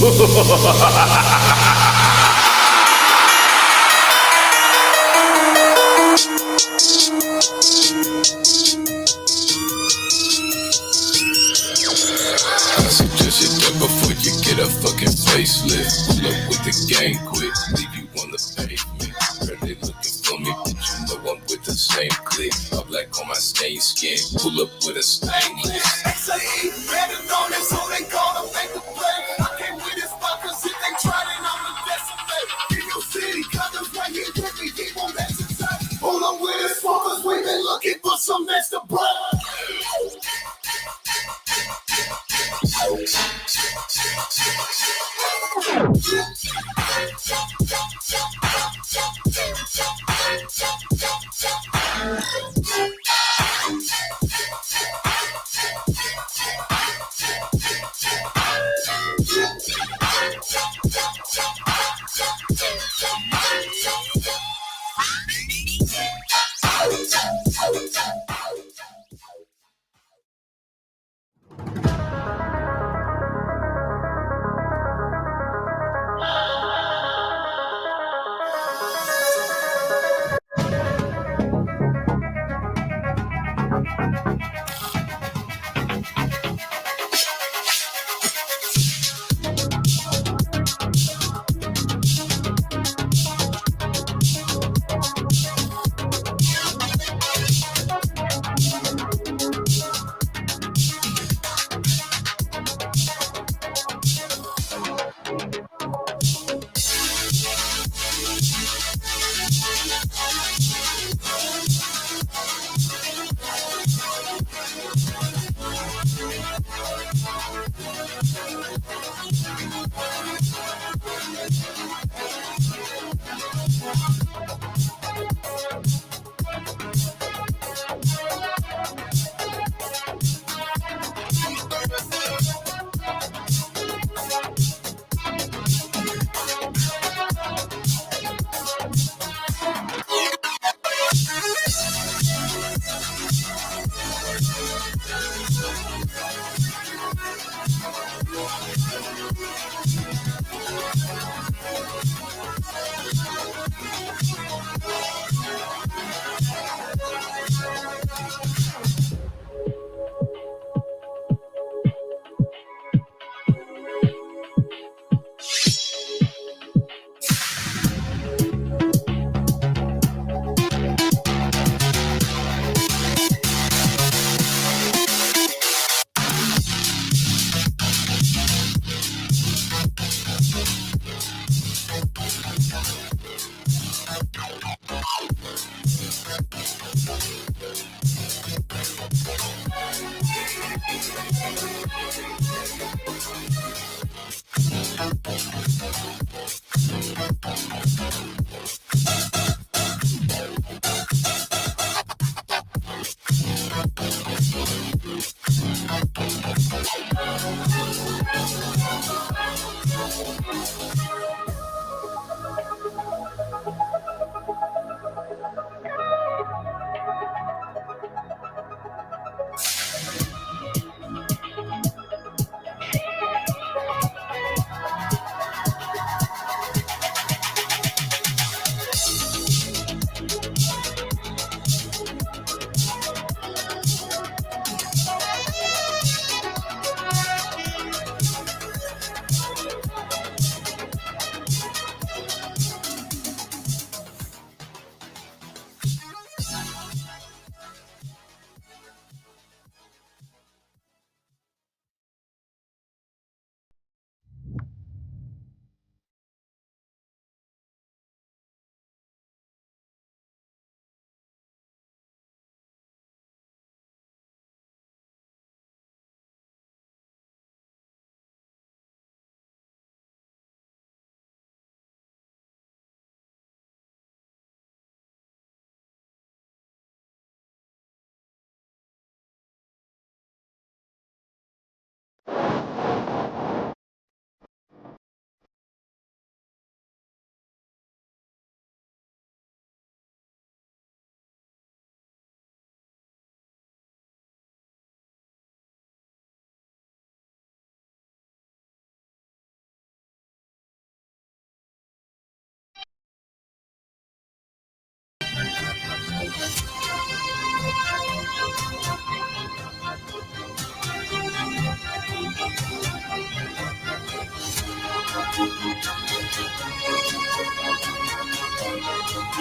Suggest you that before you get a fucking facelift. Pull up with the gang quick, leave you on the pavement. Girl, they looking for me, but you know I'm with the same clique. I'm black on my stained skin, pull up with a stainless. X-amining, better known as so they call them make the play. I came with this spot cause if they tried it, I'm the best of it. In your city, condoms right here with me, keep on that success. Pull up with this spot cause we been looking for some extra blood.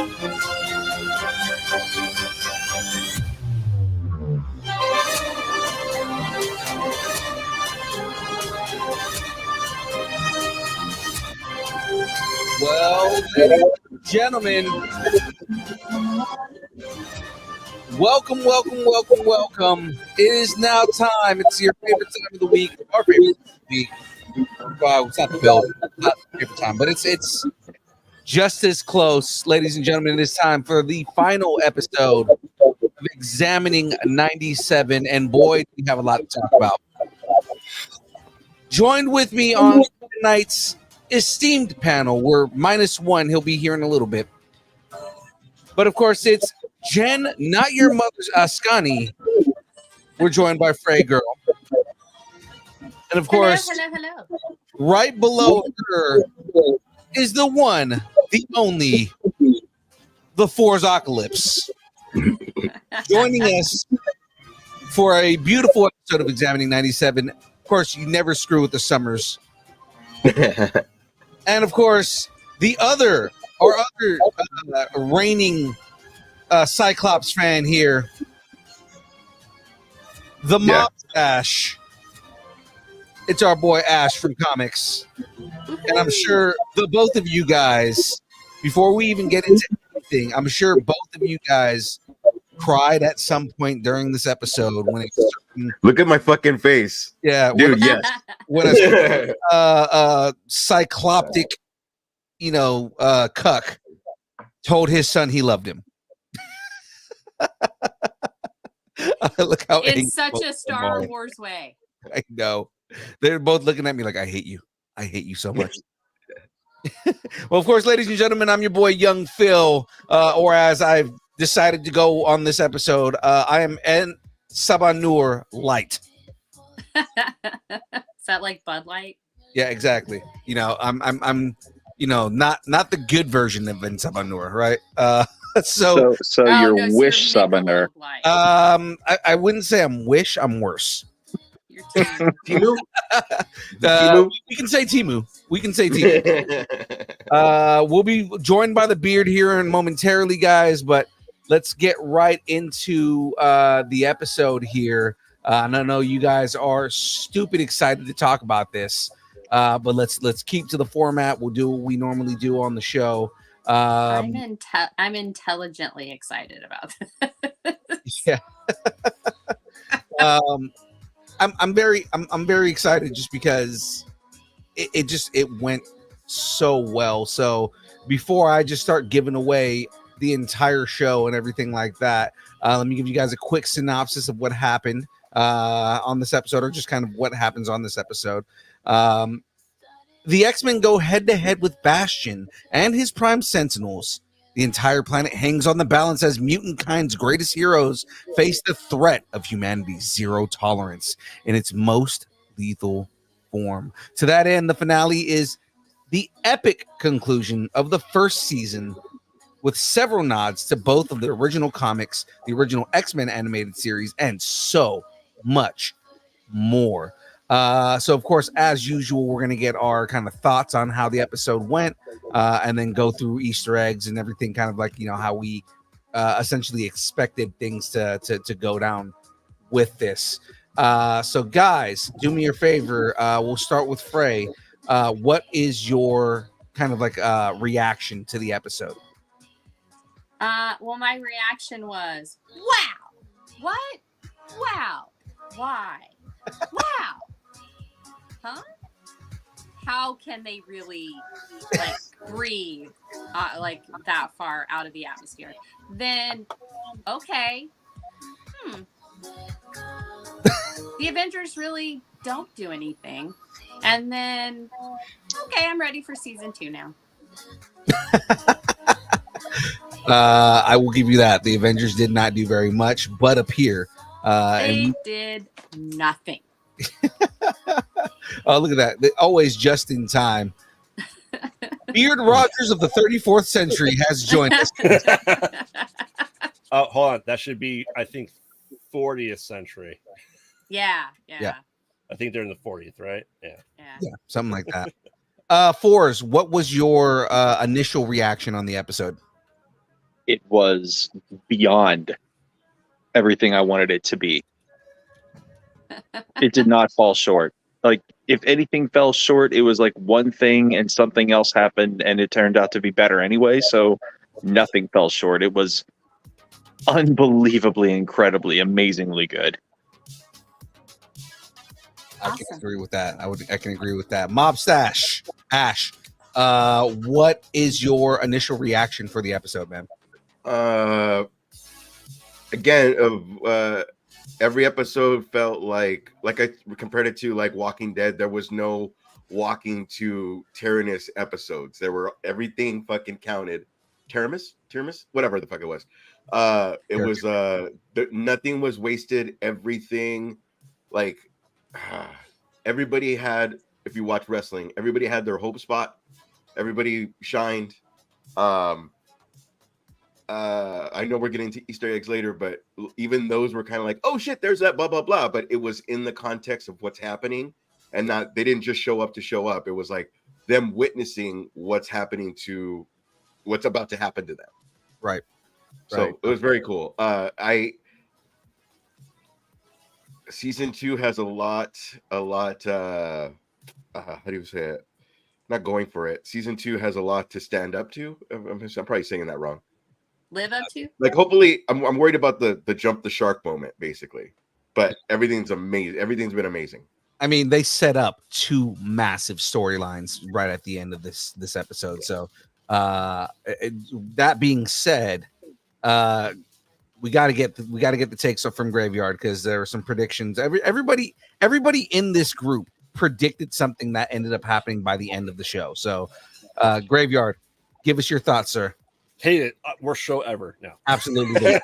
Well, ladies and gentlemen, welcome. It is now time. It's your favorite time of the week, our favorite time of the week. Well, it's not the Bill, not the favorite time, but it's just as close, ladies and gentlemen. It is time for the final episode of X-amining 97, and boy, we have a lot to talk about. Joined with me on tonight's esteemed panel, we're -1. He'll be here in a little bit. But of course, it's Jen, not your mother's Ascani. We're joined by Frey Girl. And of course, hello. right below her is the one, the only, the Forzocalypse. Joining us for a beautiful episode of X-amining 97. Of course, you never screw with the Summers. And of course, our other reigning Cyclops fan here, the Mob Ash. It's our boy Ash from comics. And I'm sure the both of you guys, before we even get into anything, I'm sure both of you guys cried at some point during this episode when it's look at my fucking face. Yeah, dude. Yes. When a cycloptic, cuck told his son he loved him. Look how in such a Star Wars way. I know. They're both looking at me like, I hate you. I hate you so much. Well, of course, ladies and gentlemen, I'm your boy, Young Phil, or as I've decided to go on this episode, I am En Sabanur Light. Is that like Bud Light? Yeah, exactly. I'm not the good version of En Sabanur, right? So you're Wish Sabanur. I wouldn't say I'm Wish, I'm worse. Timu? We can say Timu. We'll be joined by the beard here in momentarily, guys, but let's get right into the episode here. And I know you guys are stupid excited to talk about this, but let's keep to the format. We'll do what we normally do on the show. I'm intelligently excited about this. Yeah. I'm very excited just because it went so well. So before I just start giving away the entire show and everything like that, let me give you guys a quick synopsis of what happened on this episode, or just kind of what happens on this episode. The X-Men go head to head with Bastion and his Prime Sentinels. The entire planet hangs on the balance as mutant kind's greatest heroes face the threat of humanity's zero tolerance in its most lethal form. To that end, the finale is the epic conclusion of the first season, with several nods to both of the original comics, the original X-Men animated series, and so much more. So, of course, as usual, we're going to get our kind of thoughts on how the episode went, and then go through Easter eggs and everything, kind of like, how we essentially expected things to go down with this. So, guys, do me a favor. We'll start with Frey. What is your kind of like reaction to the episode? Well, my reaction was, wow. What? Wow. Why? Wow. Huh? How can they really breathe that far out of the atmosphere? Then, okay. The Avengers really don't do anything. And then, okay, I'm ready for season 2 now. I will give you that. The Avengers did not do very much, but appear. They did nothing. Oh, look at that. They're always just in time. Beard Rogers of the 34th century has joined us. Hold on. That should be, I think, 40th century. Yeah. I think they're in the 40th, right? Yeah, something like that. Fours, what was your initial reaction on the episode? it was beyond everything I wanted it to be. It did not fall short. Like, if anything fell short, it was like one thing and something else happened and it turned out to be better anyway. So nothing fell short. It was unbelievably, incredibly, amazingly good. I can Awesome. agree with that. I can agree with that. Mob Stash, Ash, what is your initial reaction for the episode, man? Again, every episode felt like I compared it to like Walking Dead. There was no walking to Tyrannus episodes. There were everything fucking counted. Tyrannus, whatever the fuck it was. It Sure. was nothing was wasted. Everything, like everybody had. If you watch wrestling, everybody had their hope spot. Everybody shined. I know we're getting to Easter eggs later, but even those were kind of like, oh shit, there's that blah blah blah. But it was in the context of what's happening, and not they didn't just show up to show up. It was like them witnessing what's happening to what's about to happen to them. Right. So Right. it was very cool. Season 2 has a lot. How do you say it? Not going for it. Season 2 has a lot to stand up to. I'm probably saying that wrong. Live up to? Like, hopefully, I'm worried about the jump the shark moment, basically. But everything's amazing. Everything's been amazing. I mean, they set up two massive storylines right at the end of this episode. So, that being said, we got to get the takes from Graveyard, because there were some predictions. Everybody in this group predicted something that ended up happening by the end of the show. So, Graveyard, give us your thoughts, sir. Hate it. Worst show ever. No. Absolutely.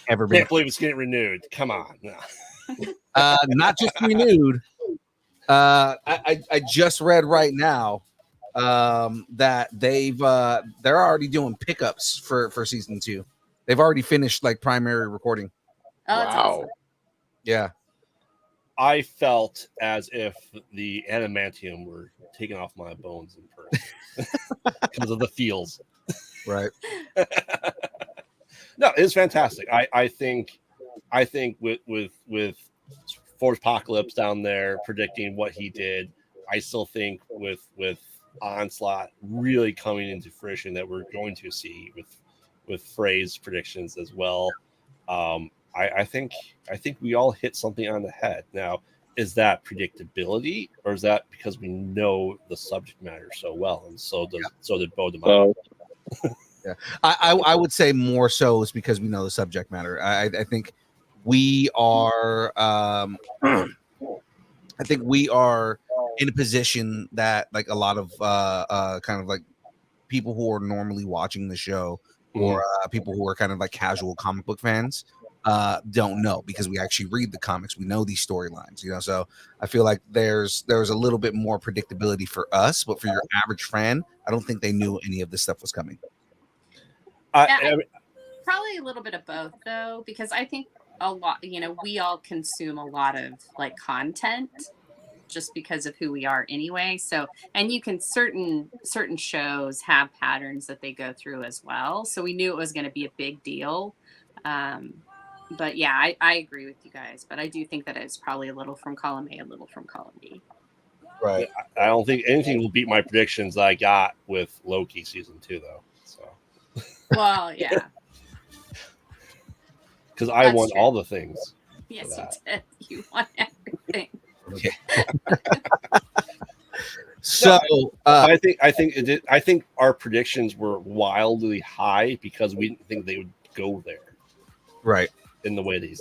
Ever been. Can't believe it's getting renewed. Come on. No. Not just renewed. I just read right now that they're already doing pickups for season 2. They've already finished like primary recording. Oh, that's awesome. Yeah. I felt as if the adamantium were taking off my bones in person because of the feels. Right. No, it's fantastic. I think with Force Apocalypse down there predicting what he did, I still think with Onslaught really coming into fruition that we're going to see with Frey's predictions as well. I think we all hit something on the head. Now, is that predictability, or is that because we know the subject matter so well, and so did Bo DeMott? Yeah, I would say more so is because we know the subject matter. I think we are I think we are in a position that like a lot of kind of like people who are normally watching the show, or people who are kind of like casual comic book fans don't know, because we actually read the comics. We know these storylines, so I feel like there's a little bit more predictability for us, but for your average fan, I don't think they knew any of this stuff was coming. Probably a little bit of both, though, because I think a lot, we all consume a lot of like content just because of who we are anyway. So, and you can certain shows have patterns that they go through as well. So we knew it was going to be a big deal. But yeah, I agree with you guys, but I do think that it's probably a little from column A, a little from column B. Right. I don't think anything will beat my predictions that I got with Loki season 2, though. So. Well, yeah. Because I won all the things. Yes, you did. You won everything. Okay. So I think our predictions were wildly high because we didn't think they would go there. Right. In the way they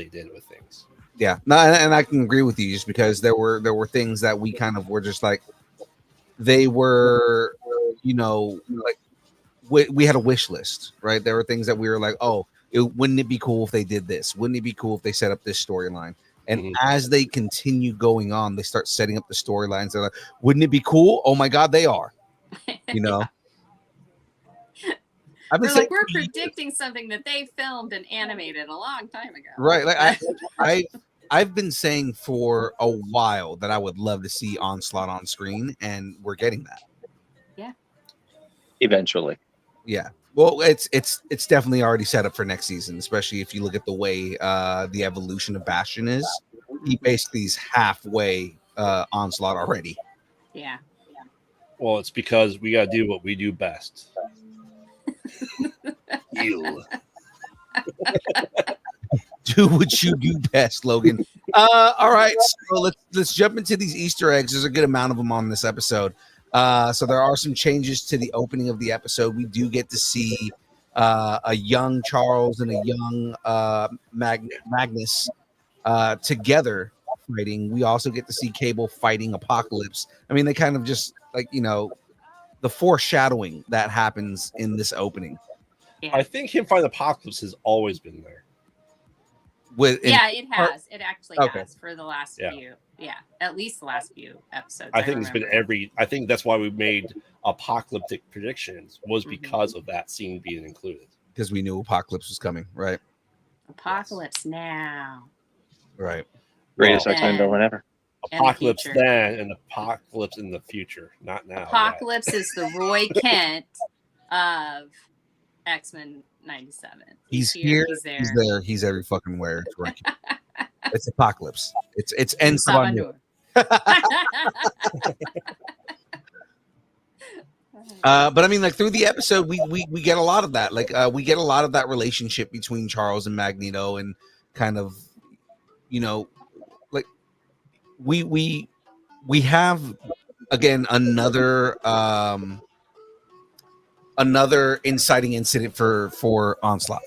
did with things. Yeah. No, and I can agree with you, just because there were things that we kind of were just like, they were, like we had a wish list, right? There were things that we were like, oh, wouldn't it be cool if they did this? Wouldn't it be cool if they set up this storyline? And as they continue going on, they start setting up the storylines. They're like, wouldn't it be cool? Oh my God, they are. I've been saying, we're predicting something that they filmed and animated a long time ago. Right. Like I've been saying for a while that I would love to see Onslaught on screen, and we're getting that. Yeah. Eventually. Yeah. Well, it's definitely already set up for next season, especially if you look at the way the evolution of Bastion is. He basically is halfway Onslaught already. Yeah. Well, it's because we got to do what we do best. Heal. Do what you do best, Logan. All right, so let's jump into these Easter eggs. There's a good amount of them on this episode. So there are some changes to the opening of the episode. We do get to see a young Charles and a young Magnus together fighting. We also get to see Cable fighting Apocalypse. I mean, they kind of just like, you know, the foreshadowing that happens in this opening. Yeah. I think him fighting Apocalypse has always been there. It has. It actually Okay. has for the last few. Yeah, at least the last few episodes. I think it's been I think that's why we made apocalyptic predictions was because of that scene being included. Because we knew Apocalypse was coming, right? Apocalypse now. Right. Greatest Well, X-Men villain ever. Apocalypse future. then and Apocalypse in the future, not now. Apocalypse is the Roy Kent of X-Men 97. He's here. He's there. He's there. He's every fucking where. It's working. It's Apocalypse. It's En Salvador. But I mean, like through the episode, we get a lot of that. Like we get a lot of that relationship between Charles and Magneto, and kind of, you know, like we have again another inciting incident for Onslaught.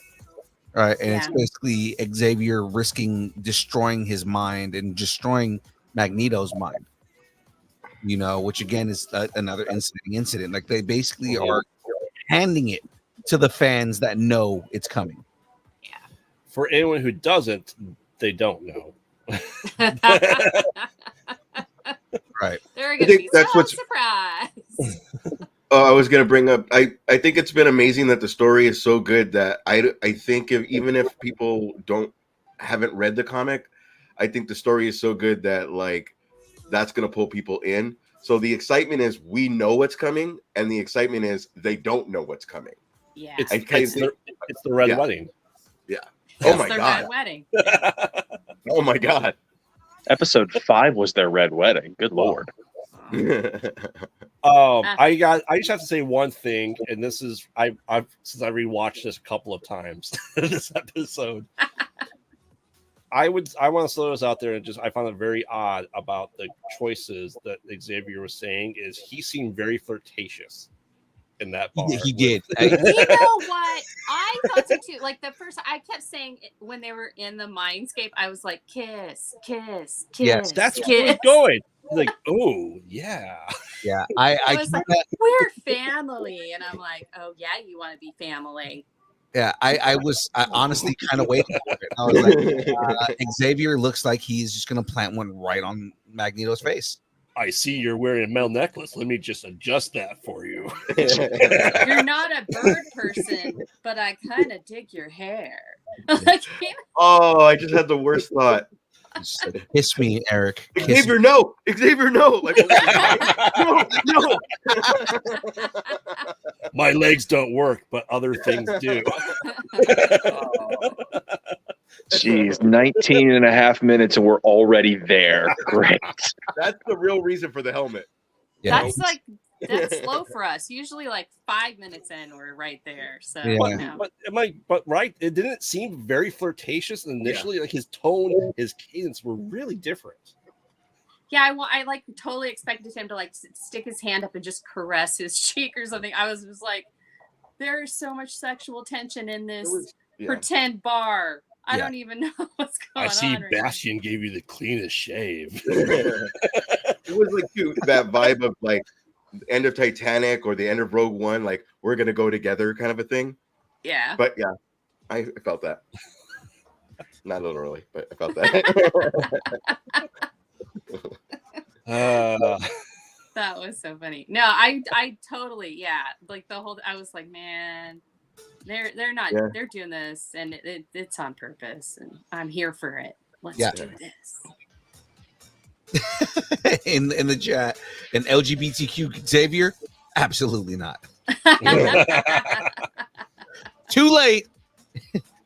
Right, and it's basically Xavier risking destroying his mind and destroying Magneto's mind. You know, which again is another incident. Like they basically are handing it to the fans that know it's coming. Yeah. For anyone who doesn't, they don't know. Right. They're gonna be that's so what's- surprised. I was going to bring up. I think it's been amazing that the story is so good that I think even if people haven't read the comic, I think the story is so good that like that's going to pull people in. So the excitement is we know what's coming, and the excitement is they don't know what's coming. Yeah. It's think- the Red Yeah. Wedding. Oh my It's their god! red wedding. Oh my god! Episode 5 was their red wedding. Good lord. I just have to say one thing, and this is I've since I rewatched this a couple of times this episode. I want to throw this out there and I found it very odd about the choices that Xavier was saying. Is he seemed very flirtatious in that bar? He did. You know what? I thought so too. Like the first, I kept saying when they were in the mindscape, I was like, kiss, kiss, kiss. Yes, That's where kiss. it's going. He's like, oh yeah. Yeah, I was like, we're family, and I'm like, oh yeah, you want to be family. Yeah, I was honestly kind of waiting for it. I was like, Xavier looks like he's just gonna plant one right on Magneto's face. I see you're wearing a metal necklace. Let me just adjust that for you. You're not a bird person, but I kind of dig your hair. Like, Oh, I just had the worst thought. Just like, kiss me, Eric. Kiss Xavier, me. no! Xavier, no! Like, no! My legs don't work, but other things do. Jeez, 19 and a half minutes and we're already there. Great. That's the real reason for the helmet. Yeah, that's slow for us. Usually, like 5 minutes in, we're right there. So, Yeah. you know. But right, it didn't seem very flirtatious initially. Like his tone, his cadence were really different. Yeah, I like totally expected him to like stick his hand up and just caress his cheek or something. I was just like, there's so much sexual tension in this pretend bar. I don't even know what's going on. I see right Bastion gave you the cleanest shave. It was like that vibe of like the end of Titanic or the end of Rogue One, like we're gonna go together kind of a thing. Yeah. But yeah, I felt that. Not literally, but I felt that. That was so funny. No, I totally, like the whole, I was like, man, they're not, they're doing this and it's on purpose and I'm here for it. Let's do this. in the chat, an LGBTQ Xavier, absolutely not. Too late.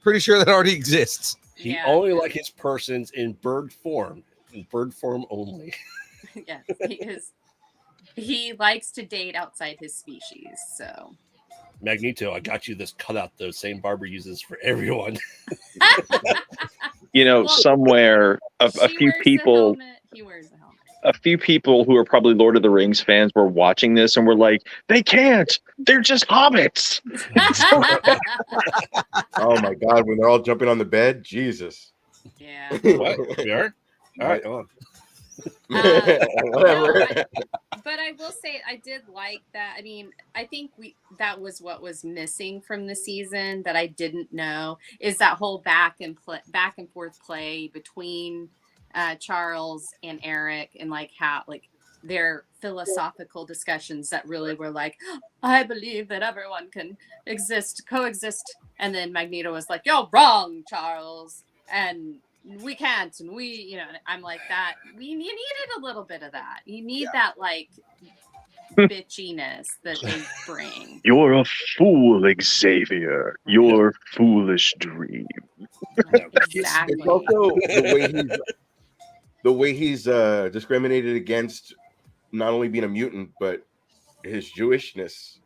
Pretty sure that already exists. He Yeah. only likes his persons in bird form only. Yes, he likes to date outside his species. So Magneto, I got you this cutout the same barber uses for everyone. Well, somewhere a she few wears the people, helmet, he wears the helmet. a few people who are probably Lord of the Rings fans were watching this and were like, "They can't. They're just hobbits." Oh my god, when they're all jumping on the bed, Jesus. Yeah. What? We are? All right, come on. Whatever. No, but I will say I did like that. I mean, I think that was what was missing from the season that I didn't know is that whole back and forth play between Charles and Eric and like how like their philosophical discussions that really were like, I believe that everyone can coexist. And then Magneto was like, you're wrong, Charles. And we can't. And I'm like that. You needed a little bit of that. You need that like bitchiness that they bring. You're a fool, Xavier. Your foolish dream. Exactly. It's also the way he's discriminated against not only being a mutant, but his Jewishness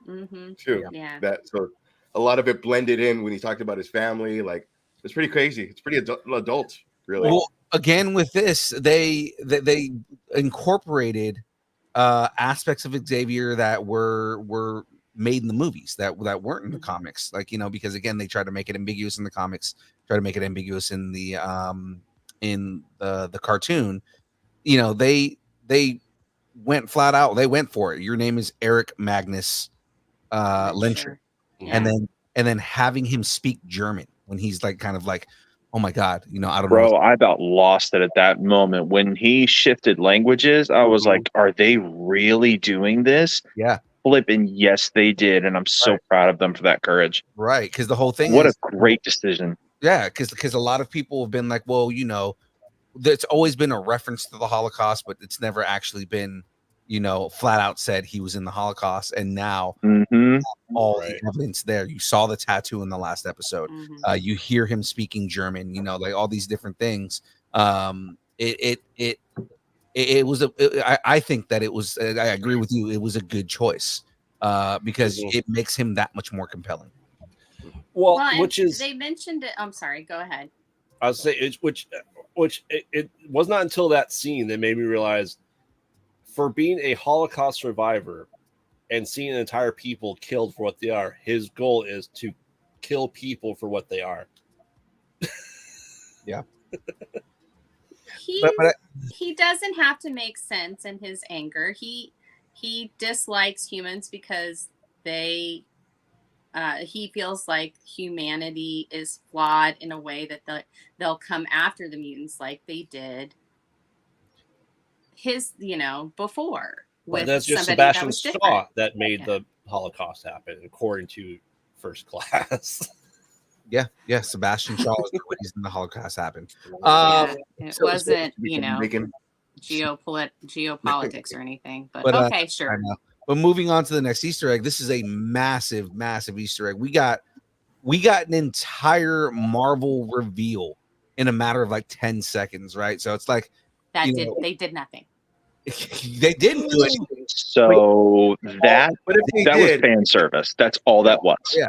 too. Yeah. That so a lot of it blended in when he talked about his family. Like it's pretty crazy. It's pretty adult, really. Well, again with this, they incorporated aspects of Xavier that were made in the movies that weren't in the comics. Like because again they tried to make it ambiguous in the comics, try to make it ambiguous in the cartoon. They went flat out. They went for it. Your name is Eric Magnus Lyncher. Sure. Yeah. And then having him speak German when he's like kind of like, oh my god, I don't Bro, know. I about lost it at that moment when he shifted languages. I was like, are they really doing this? Yeah. Flipping, yes, they did, and I'm so proud of them for that courage. Right, because the whole thing What is a great decision. Yeah, because a lot of people have been like, well, there's always been a reference to the Holocaust, but it's never actually been, flat out said he was in the Holocaust. And now all the evidence there. You saw the tattoo in the last episode. You hear him speaking German. Like all these different things. It was I think that it was. I agree with you. It was a good choice because it makes him that much more compelling. Well, which is they mentioned it. I'm sorry. Go ahead. I was saying it was not until that scene that made me realize, for being a Holocaust survivor and seeing an entire people killed for what they are, his goal is to kill people for what they are. Yeah. He doesn't have to make sense in his anger. He dislikes humans because he feels like humanity is flawed in a way that they'll come after the mutants like they did before. With that's just Sebastian Shaw that made the Holocaust happen, according to First Class. Yeah, Sebastian Shaw is the reason the Holocaust happened. It wasn't, geopolitics or anything. But okay, sure. But moving on to the next Easter egg, this is a massive, massive Easter egg. We got an entire Marvel reveal in a matter of like 10 seconds, right? So it's like they did nothing. They didn't do anything. So that was fan service. That's all that was. Yeah.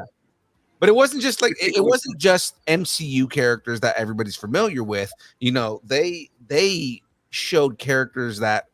But it wasn't just like it wasn't just MCU characters that everybody's familiar with. They showed characters that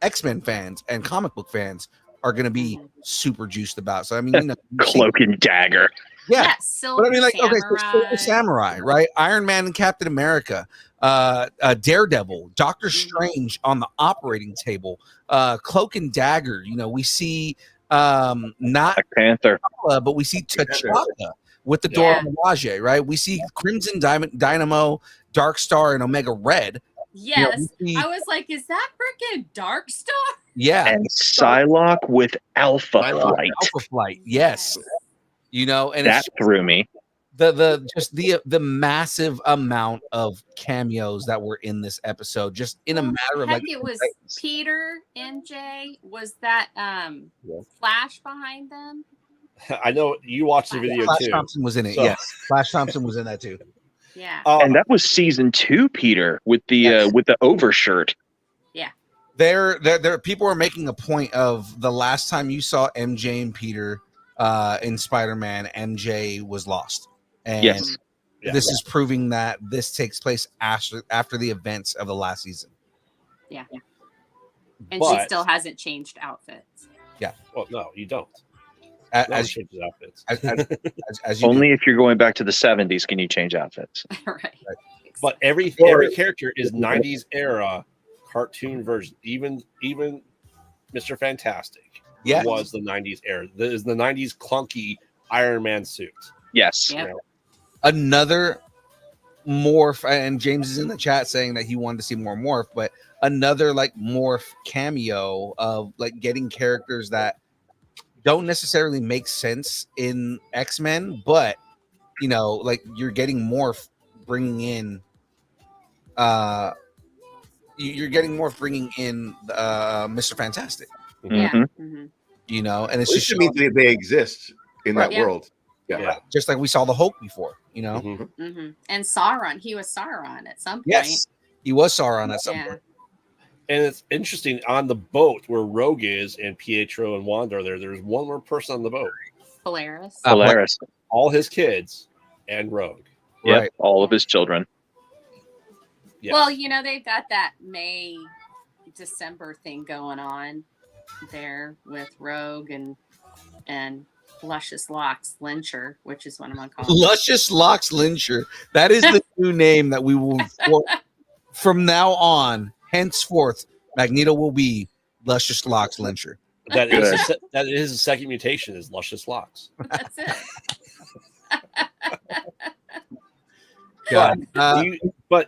X-Men fans and comic book fans are going to be super juiced about. So I mean, Cloak and Dagger. Yeah, but I mean, like Silver Samurai, right? Iron Man and Captain America, Daredevil, Doctor Strange on the operating table, Cloak and Dagger. We see not Black Panther, but we see T'Chaka with the Dora Milaje, right? We see Crimson Dynamo, Dark Star, and Omega Red. Yes, I was like, is that freaking Dark Star? Yeah, and Psylocke with Alpha Flight. Alpha Flight, yes. And that threw me. The massive amount of cameos that were in this episode, just in a matter of like it was Peter, MJ, was that Flash behind them? I know you watched the video Flash too. Thompson was in it. So- Yes, Flash Thompson was in that too. Yeah. And that was season 2, Peter, with the overshirt. Yeah. There people are making a point of the last time you saw MJ and Peter in Spider-Man, MJ was lost. And Yes. Yeah. this is proving that this takes place after the events of the last season. Yeah. And she But- still hasn't changed outfits. Well, no, you don't. A- No, As, changes outfits. as you Only if you're going back to the 70s can you change outfits. Right. But every character is 90s era cartoon version. Even Mr. Fantastic Yeah. was the 90s era. This is the 90s clunky Iron Man suit. Yes. Yep. You know? another morph, and James is in the chat saying that he wanted to see more morph, but another like morph cameo of like getting characters that don't necessarily make sense in X-Men, but you know, like you're getting morph bringing in you're getting morph bringing in Mr. Fantastic, Yeah. Mhm. Mhm. you know, and At it's least just it means they exist in Right. that Yeah. world. Yeah. just like we saw the Hulk before, you know. Mhm. Mhm. And Sauron, he was Sauron at some point. Yes, he was Sauron at some Yeah. point. And it's interesting on the boat where Rogue is and Pietro and Wanda are there. There's one more person on the boat. Polaris. Polaris. All his kids and Rogue. Yep. Right. All of his children. Yes. Well, you know, they've got that May, December thing going on there with Rogue and Luscious Locks Lyncher, which is what I'm gonna call him. Luscious Locks Lyncher. That is the new name that we will from now on. Henceforth, Magneto will be Luscious Locks Lyncher. that is Good. that is his second mutation is luscious locks. That's it. God.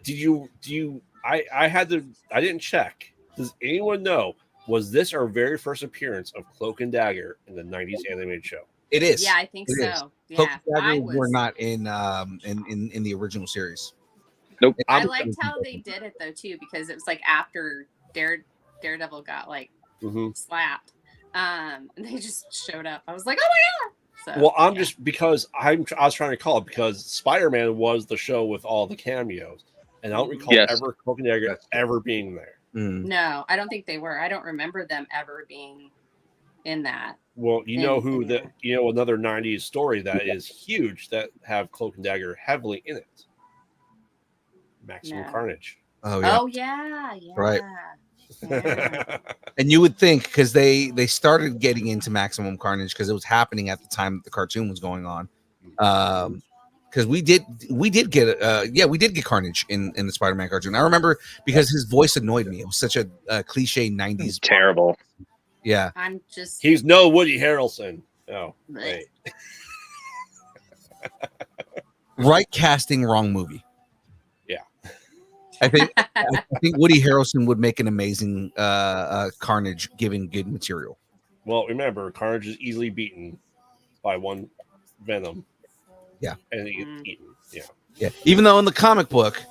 Do you I didn't check. Does anyone know, was this our very first appearance of Cloak and Dagger in the 90s animated show? It is. Yeah, I think It is. so. Cloak Yeah, and I Dagger were was. not in the original series. Nope. I I'm- liked how they did it though too, because it was like after Daredevil got like Mhm. slapped, and they just showed up. I was like, oh my god! So, Well, I'm yeah. just because I was trying to call it because Spider-Man was the show with all the cameos, and I don't recall Yes. ever Cloak and Dagger That's true. ever being there. Mm. No, I don't think they were. I don't remember them ever being in that. Well, you know who Yeah. the another 90s story that is huge that have Cloak and Dagger heavily in it. Maximum No. Carnage. Oh yeah. Oh yeah, yeah. Right. Yeah. And you would think because they started getting into Maximum Carnage because it was happening at the time the cartoon was going on. Because we did get Carnage in the Spider-Man cartoon. I remember because his voice annoyed me. It was such a cliche 90s. Terrible. Yeah. I'm just. He's no Woody Harrelson. Oh, Blech. wait. Right casting, wrong movie. Yeah. I think Woody Harrelson would make an amazing Carnage given good material. Well, remember, Carnage is easily beaten by one Venom. Yeah. And he Mm. gets eaten. Yeah. Yeah. Even though in the comic book,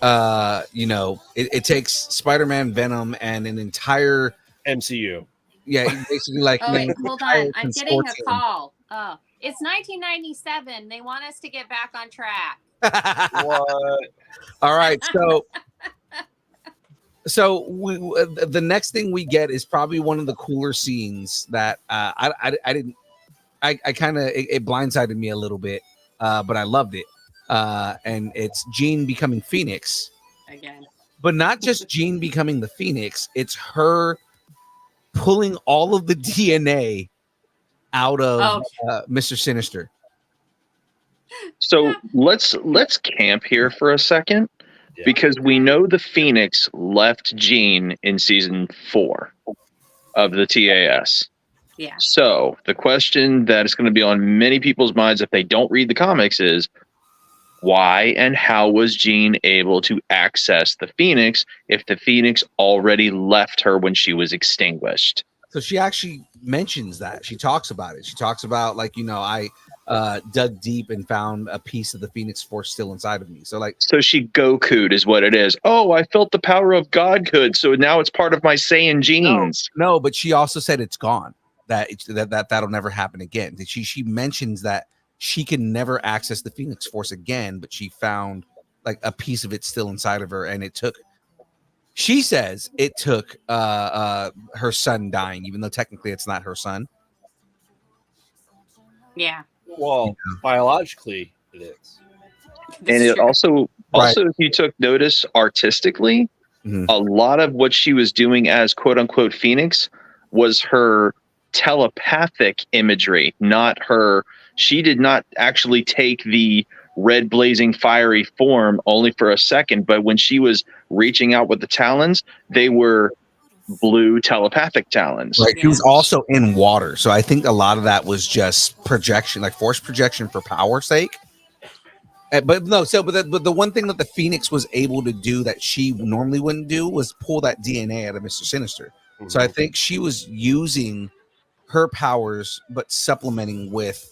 it takes Spider-Man, Venom, and an entire MCU. basically like Oh wait, an hold entire on. I'm getting a consortium. call. Oh, it's 1997. They want us to get back on track. What? All right, so the next thing we get is probably one of the cooler scenes that I kind of it blindsided me a little bit, but I loved it, and it's Jean becoming Phoenix, Again. but not just Jean becoming the Phoenix. It's her pulling all of the DNA out of Mr. Sinister. So let's camp here for a second, Yeah. because we know the Phoenix left Jean in season 4 of the TAS. Yeah. So the question that is going to be on many people's minds if they don't read the comics is, why and how was Jean able to access the Phoenix if the Phoenix already left her when she was extinguished? So she actually mentions that. She talks about it. She talks about I dug deep and found a piece of the Phoenix Force still inside of me. So So she Goku'd is what it is. Oh, I felt the power of Godhood, so now it's part of my Saiyan genes. no, but she also said it's gone. that'll never happen again. She mentions that she can never access the Phoenix Force again, but she found like a piece of it still inside of her, and it took. She says it took her son dying, even though technically it's not her son. Yeah. Well, biologically, it is. And it also, if you took notice artistically, a lot of what she was doing as quote unquote Phoenix was her telepathic imagery, not her. She did not actually take the red blazing fiery form only for a second, but when she was reaching out with the talons, they were blue telepathic talons. Right. She was also in water. So I think a lot of that was just projection, like force projection for power's sake. But the one thing that the Phoenix was able to do that she normally wouldn't do was pull that DNA out of Mr. Sinister. Mm-hmm. So I think she was using her powers, but supplementing with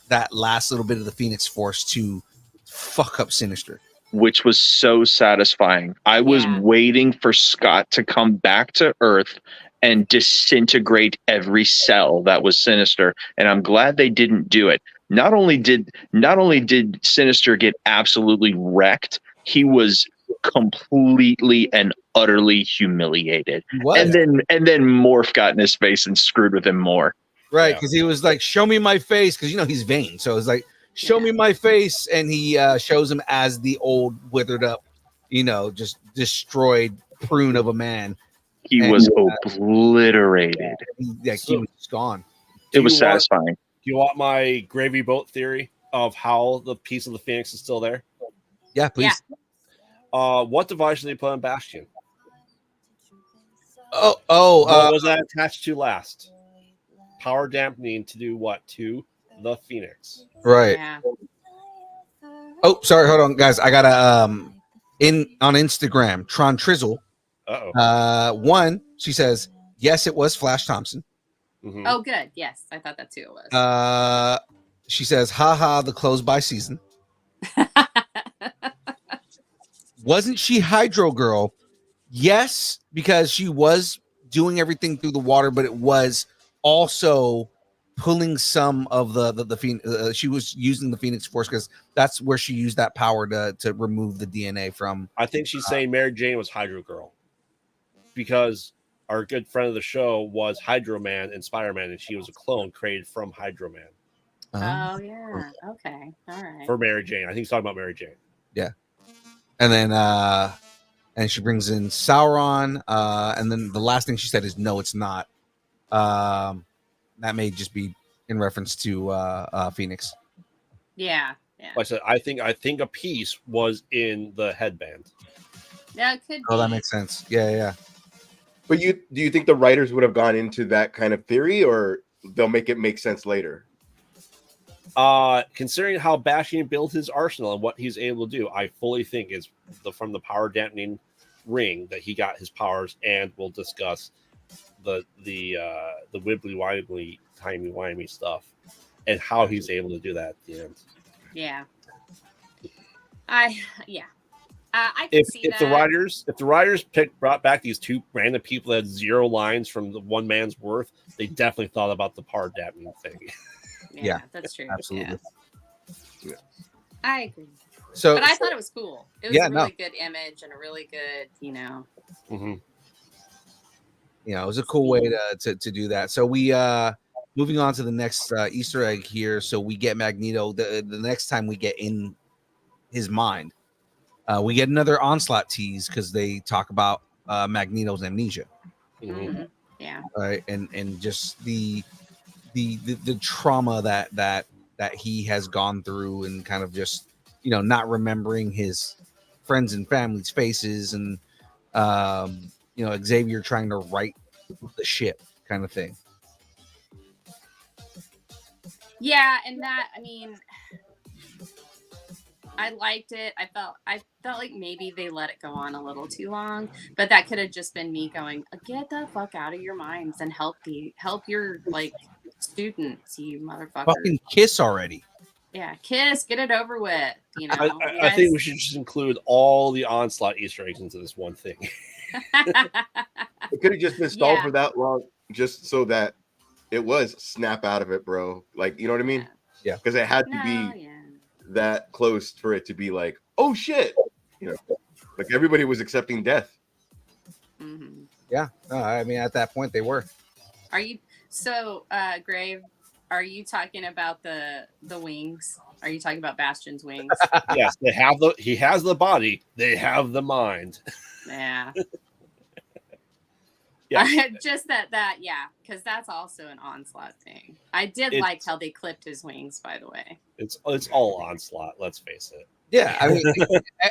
that last little bit of the Phoenix Force to fuck up Sinister. Which was so satisfying. I was waiting for Scott to come back to Earth and disintegrate every cell that was Sinister, and I'm glad they didn't do it. Not only did Sinister get absolutely wrecked, he was completely and utterly humiliated. And then Morph got in his face and screwed with him more. Right, because he was like, "Show me my face," because he's vain. So it's like, "Show me my face," and he shows him as the old withered up, just destroyed prune of a man. He was obliterated. He was gone. It was satisfying. Do you want my gravy boat theory of how the piece of the Phoenix is still there? Yeah, please. Yeah. What device did they put on Bastion? What was that attached to last? Power dampening to do what to the Phoenix? Right. Yeah. Oh, sorry. Hold on, guys. I gotta on Instagram, Tron Trizzle. One, she says, yes, it was Flash Thompson. Mm-hmm. Oh, good. Yes, I thought that's who it was. She says, haha, the close by season. Wasn't she Hydro Girl? Yes, because she was doing everything through the water, but it was also pulling some of the she was using the Phoenix Force because that's where she used that power to remove the DNA from. I think she's saying Mary Jane was Hydro Girl because our good friend of the show was Hydro Man in Spider-Man, and she was a clone created from Hydro Man. Oh yeah, okay, all right. For Mary Jane, I think he's talking about Mary Jane. Yeah, and then and she brings in Sauron, and then the last thing she said is no, it's not. That may just be in reference to Phoenix. Yeah. Like I said, I think a piece was in the headband. Yeah, it could. Oh, that makes sense. Yeah. But do you think the writers would have gone into that kind of theory, or they'll make it make sense later? Considering how Bastion built his arsenal and what he's able to do, I fully think it's from the power dampening ring that he got his powers, and we'll discuss the wibbly wobbly timey wimey stuff and how he's able to do that at the end. Yeah. I can see that. If the writers brought back these two random people that had 0 lines from the one man's worth, they definitely thought about the power dampening thing. Yeah, that's true. Absolutely. Yeah. I agree. But I thought it was cool. It was a really good image and a really good, Mm-hmm. It was a cool way to do that. So we moving on to the next Easter egg here. So we get Magneto the next time we get in his mind. We get another Onslaught tease because they talk about Magneto's amnesia. Mm-hmm. Yeah. Right, and just the trauma that he has gone through, and kind of just not remembering his friends and family's faces, and Xavier trying to right the ship kind of thing. Yeah, and that, I liked it. I felt like maybe they let it go on a little too long, but that could have just been me going, get the fuck out of your minds and help your students, you motherfuckers. Fucking kiss already. Yeah, kiss, get it over with. I think we should just include all the Onslaught Easter eggs into this one thing. It could have just been stalled for that long, just so that it was snap out of it, bro. Like, you know what I mean? Yeah. Because it had to No, be yeah. that close for it to be like, oh shit, you know, like everybody was accepting death. Mm-hmm. Yeah. No, I mean, at that point, they were. Are you so Grave? Are you talking about the wings? Are you talking about Bastion's wings? Yes, they have the. He has the body. They have the mind. Yeah. Yeah, Just that yeah, because that's also an Onslaught thing. I did It's- like how they clipped his wings, by the way. it's all Onslaught. Let's face it. Yeah. I mean,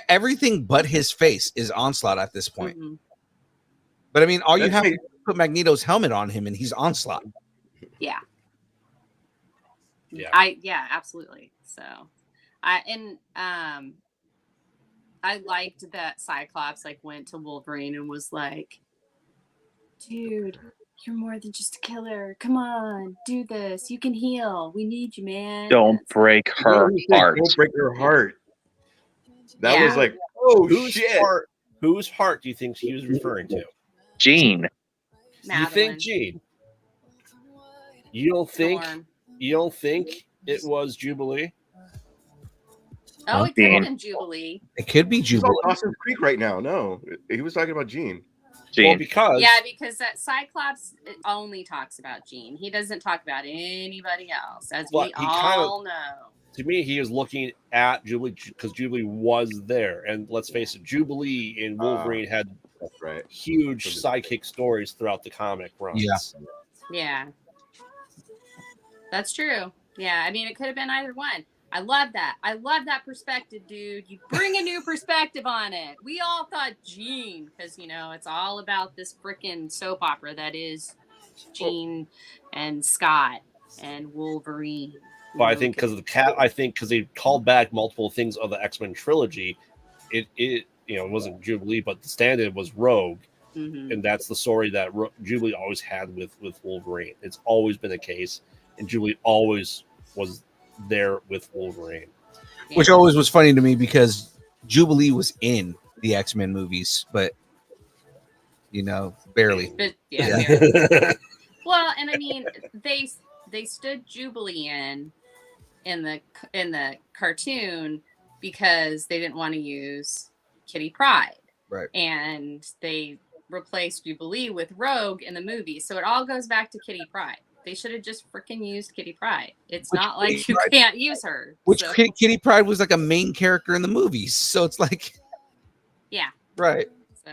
everything but his face is Onslaught at this point. Mhm. But I mean, all you That's have like- to do is put Magneto's helmet on him, and he's Onslaught. Yeah. Yeah. Absolutely. So I liked that Cyclops like went to Wolverine and was like, dude, you're more than just a killer. Come on, do this. You can heal. We need you, man. Don't break her heart. Don't break her heart. That Yeah. was like, oh Whose shit. heart? Whose heart do you think he was referring to? Jean. You think Madeline, Jean? You don't think? Storm. You don't think it was Jubilee? Oh, it could Jean. have been Jubilee. It could be He's on Jubilee. Dawson's Creek right now. No, he was talking about Jean. Jean. Well, because Yeah, because that Cyclops only talks about Jean. He doesn't talk about anybody else, as But we he all know. to me, he is looking at Jubilee because Jubilee was there, and let's face it, Jubilee and Wolverine had That's right. huge sidekick stories throughout the comic runs. Yeah. Yeah. That's true. Yeah, I mean, it could have been either one. I love that. I love that perspective, dude. You bring a new perspective on it. We all thought Jean, because, you know, it's all about this freaking soap opera that is Jean and Scott and Wolverine. But I think because of the cat, I think because they called back multiple things of the X-Men trilogy, it you know, it wasn't Jubilee, but the stand-in was Rogue, Mhm. and that's the story that Jubilee always had with Wolverine. It's always been the case, and Jubilee always was there with Wolverine. Yeah. Which always was funny to me because Jubilee was in the X-Men movies, but you know, barely. But, yeah, Yeah. very- well, and I mean, they stood Jubilee in the cartoon because they didn't want to use Kitty Pryde, Right. and they replaced Jubilee with Rogue in the movie. So it all goes back to Kitty Pryde. They should have just freaking used Kitty Pryde. It's Which not like Kitty you Pryde- can't use her. Which so, Kitty Pryde was like a main character in the movies, so it's like, yeah. right. So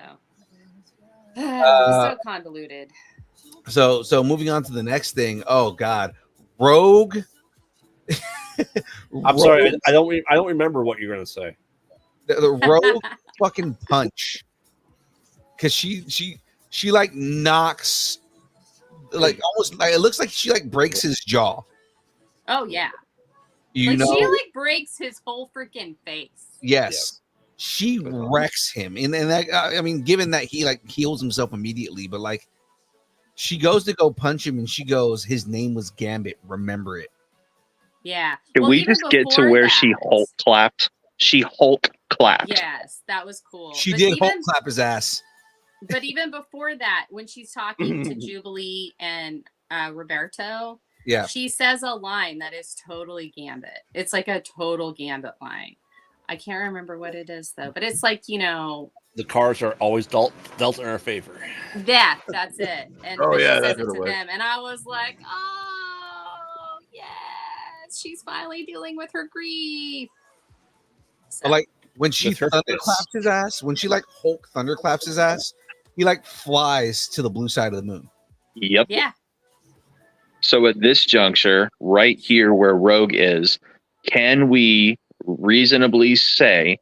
so convoluted. So moving on to the next thing. Oh God, Rogue. I'm sorry, I don't remember what you're going to say. The Rogue fucking punch, because she like knocks, like almost like it looks like she like breaks his jaw. Oh yeah. You Like know, she like breaks his whole freaking face. yes, she wrecks him, and that I mean, given that he like heals himself immediately, but like she goes to go punch him, and she goes, "His name was Gambit. Remember it." Yeah. Can Well, we even just get to before where she that- Hulk clapped? She Hulk clapped. Yes, that was cool. She But did even, Hulk clap his ass. But even before that, when she's talking to Jubilee and Roberto, Yeah, she says a line that is totally Gambit. It's like a total Gambit line. I can't remember what it is though, but it's like, you know, The cards are always dealt in our favor. that's it. And Oh, but yeah, she that's says it what it to was. them, and I was like, oh yes, she's finally dealing with her grief. So, but like when she With her thunderclaps his ass, when she like Hulk thunderclaps his ass, he like flies to the blue side of the moon. Yep. yeah, So at this juncture, right here where Rogue is, can we reasonably say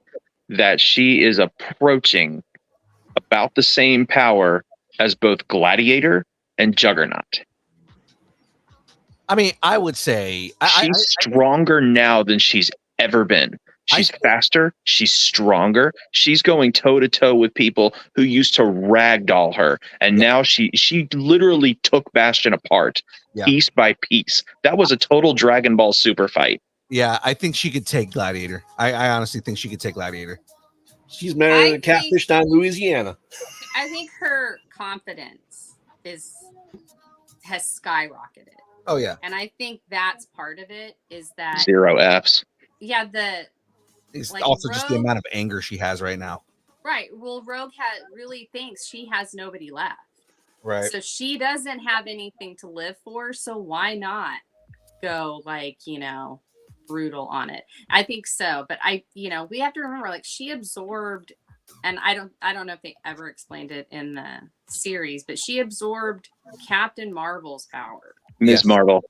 that she is approaching about the same power as both Gladiator and Juggernaut? I mean, I would say She's stronger now than she's ever been. She's faster. She's stronger. She's going toe to toe with people who used to ragdoll her, and now she literally took Bastion apart, piece by piece. That was a total Dragon Ball Super fight. Yeah, I think she could take Gladiator. I honestly think she could take Gladiator. She's married I a catfish down in Louisiana. I think her confidence has skyrocketed. Oh yeah. And I think that's part of it is that 0 Fs. yeah, It's like also just the Rogue- amount of anger she has right now. right. Well, Rogue really thinks she has nobody left. Right. So she doesn't have anything to live for. So why not go like, brutal on it? I think so. But we have to remember, like, she absorbed, and I don't know if they ever explained it in the series, but she absorbed Captain Marvel's power. Miss Yes. Marvel.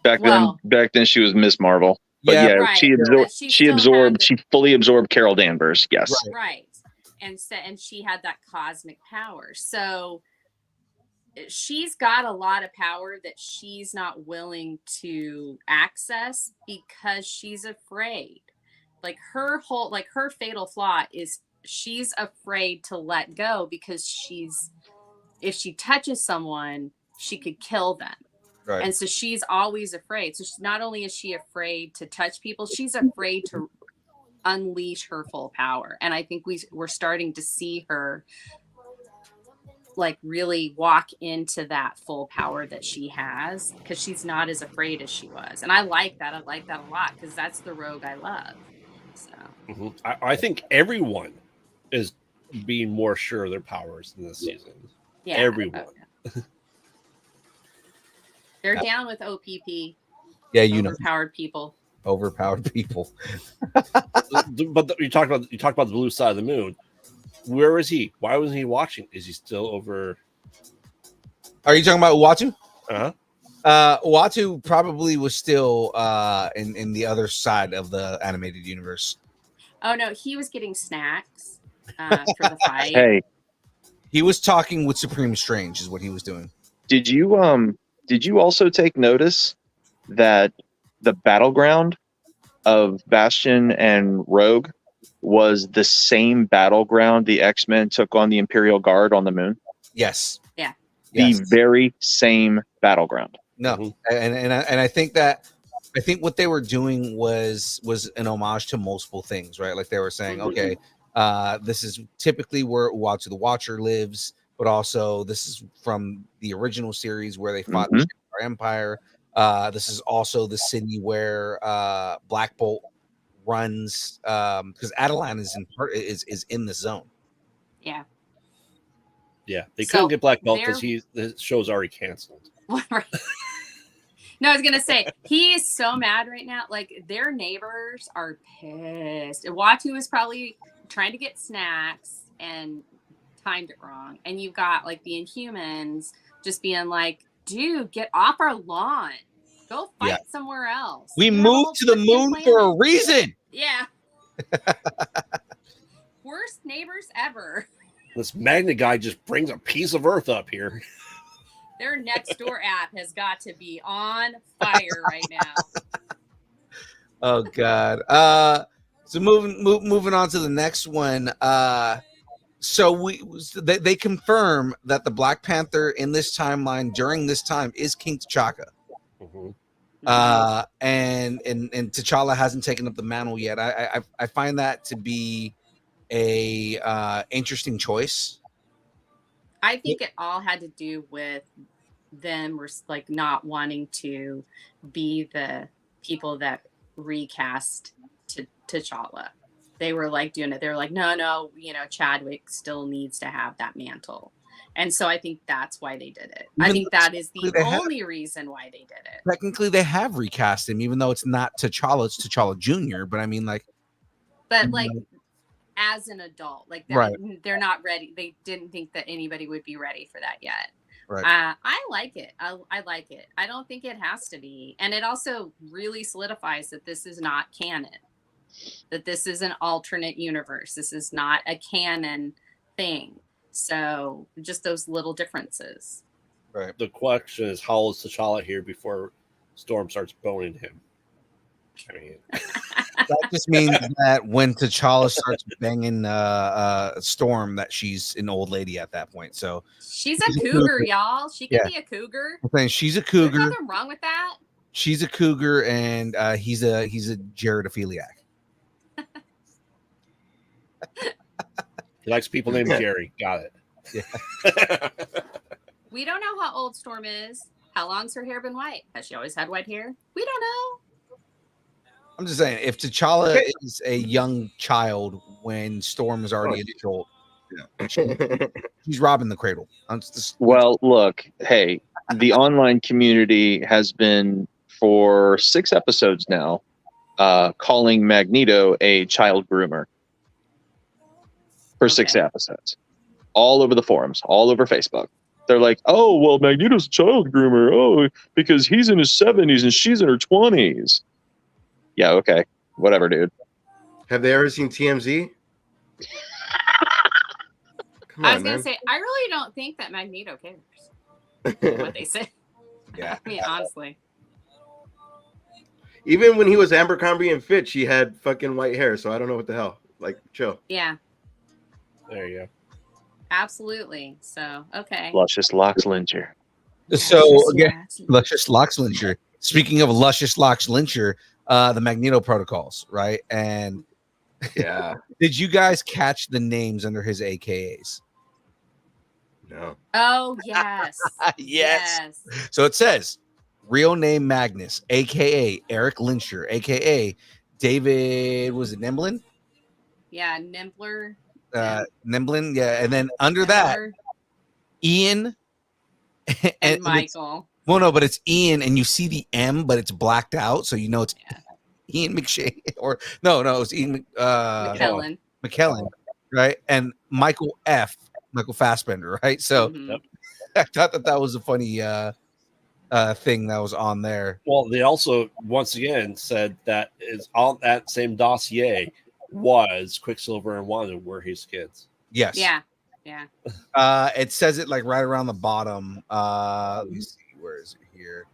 Back Well- then she was Miss Marvel. But Yeah, yeah, right, she but she still had she fully absorbed Carol Danvers. Yes. Right. And she had that cosmic power. So she's got a lot of power that she's not willing to access because she's afraid. Like her fatal flaw is she's afraid to let go because if she touches someone, she could kill them. Right. And so she's always afraid. So not only is she afraid to touch people, she's afraid to unleash her full power. And I think we're starting to see her like really walk into that full power that she has because she's not as afraid as she was. And I like that. I like that a lot because that's the Rogue I love. So I think everyone is being more sure of their powers in this season. yeah, Everyone. They're down with OPP. Yeah, overpowered people. Overpowered people. But you talked about the blue side of the moon. Where is he? Why wasn't he watching? Is he still over? Are you talking about Uatu? Uh-huh. Uatu probably was still in the other side of the animated universe. Oh no, he was getting snacks for the fight. Hey, he was talking with Supreme Strange, is what he was doing. Did you also take notice that the battleground of Bastion and Rogue was the same battleground the X-Men took on the Imperial Guard on the moon? Yes. Yeah. The very same battleground. No, and I think what they were doing was an homage to multiple things, right? Like they were saying, okay, this is typically where Uatu the Watcher lives, but also this is from the original series where they fought the Shi'ar Empire. This is also the city where Black Bolt runs, because Adeline is in the zone. Yeah. Yeah, they couldn't get Black Bolt because the show's already canceled. Right. No, I was gonna say he is so mad right now. Like their neighbors are pissed. Uatu is probably trying to get snacks and timed it wrong. And you've got like the Inhumans just being like, "Dude, get off our lawn. Go fight somewhere else. We moved to the moon for a reason." Yeah. Worst neighbors ever. This magnet guy just brings a piece of Earth up here. Their next door app has got to be on fire right now. Oh God. So moving on to the next one. So they confirm that the Black Panther in this timeline during this time is King T'Chaka. And T'Challa hasn't taken up the mantle yet. I find that to be a interesting choice. I think it all had to do with them like not wanting to be the people that recast T'Challa. They were like doing it. They were like, no, Chadwick still needs to have that mantle. And so I think that's why they did it. I think that is the only reason why they did it. Technically, they have recast him, even though it's not T'Challa, it's T'Challa Jr. But I mean, as an adult, like they're not ready. They didn't think that anybody would be ready for that yet. Right. I like it. I like it. I don't think it has to be. And it also really solidifies that this is not canon, that this is an alternate universe. This is not a canon thing. So just those little differences. Right. The question is, how old is T'Challa here before Storm starts boning him? I mean, that just means that when T'Challa starts banging Storm, that she's an old lady at that point. So she's a cougar, y'all. She can be a cougar. I'm saying she's a cougar. There's nothing wrong with that. She's a cougar, and he's a gerodophiliac. he likes people named Jerry. Got it. Yeah. We don't know how old Storm is. How long's her hair been white? Has she always had white hair? We don't know. I'm just saying, if T'Challa is a young child when Storm is already an adult, he's robbing the cradle. Well, look, hey, the online community has been for 6 episodes now calling Magneto a child groomer for 6 episodes, all over the forums, all over Facebook. They're like, oh, well, Magneto's a child groomer. Oh, because he's in his 70s and she's in her 20s. Yeah, okay. Whatever, dude. Have they ever seen TMZ? Come I on, was going man. to say, I really don't think that Magneto cares what they say. Yeah. I mean, honestly. Even when he was Abercrombie and Fitch, he had fucking white hair. So I don't know what the hell. Like, chill. Yeah. There you go. Absolutely. So, okay. Luscious Locks Lyncher. So again, Luscious Locks Lyncher. Speaking of Luscious Locks Lyncher, the Magneto protocols, right? And yeah, did you guys catch the names under his AKAs? No. Oh, yes. Yes. So it says real name Magnus, aka Eric Lyncher, aka David, was it Nimblin? Yeah, Nimbler. Nimblin, yeah. And then under that, Ian and Michael. Well, no, but it's Ian, and you see the M, but it's blacked out, so you know it's Ian McShane, or no, it's Ian McKellen. McKellen, right? And Michael Fassbender, right? So I thought that was a funny thing that was on there. Well, they also once again said that is on that same dossier was Quicksilver and Wanda were his kids. Yes. Yeah. It says it like right around the bottom. Let me see, where is it here?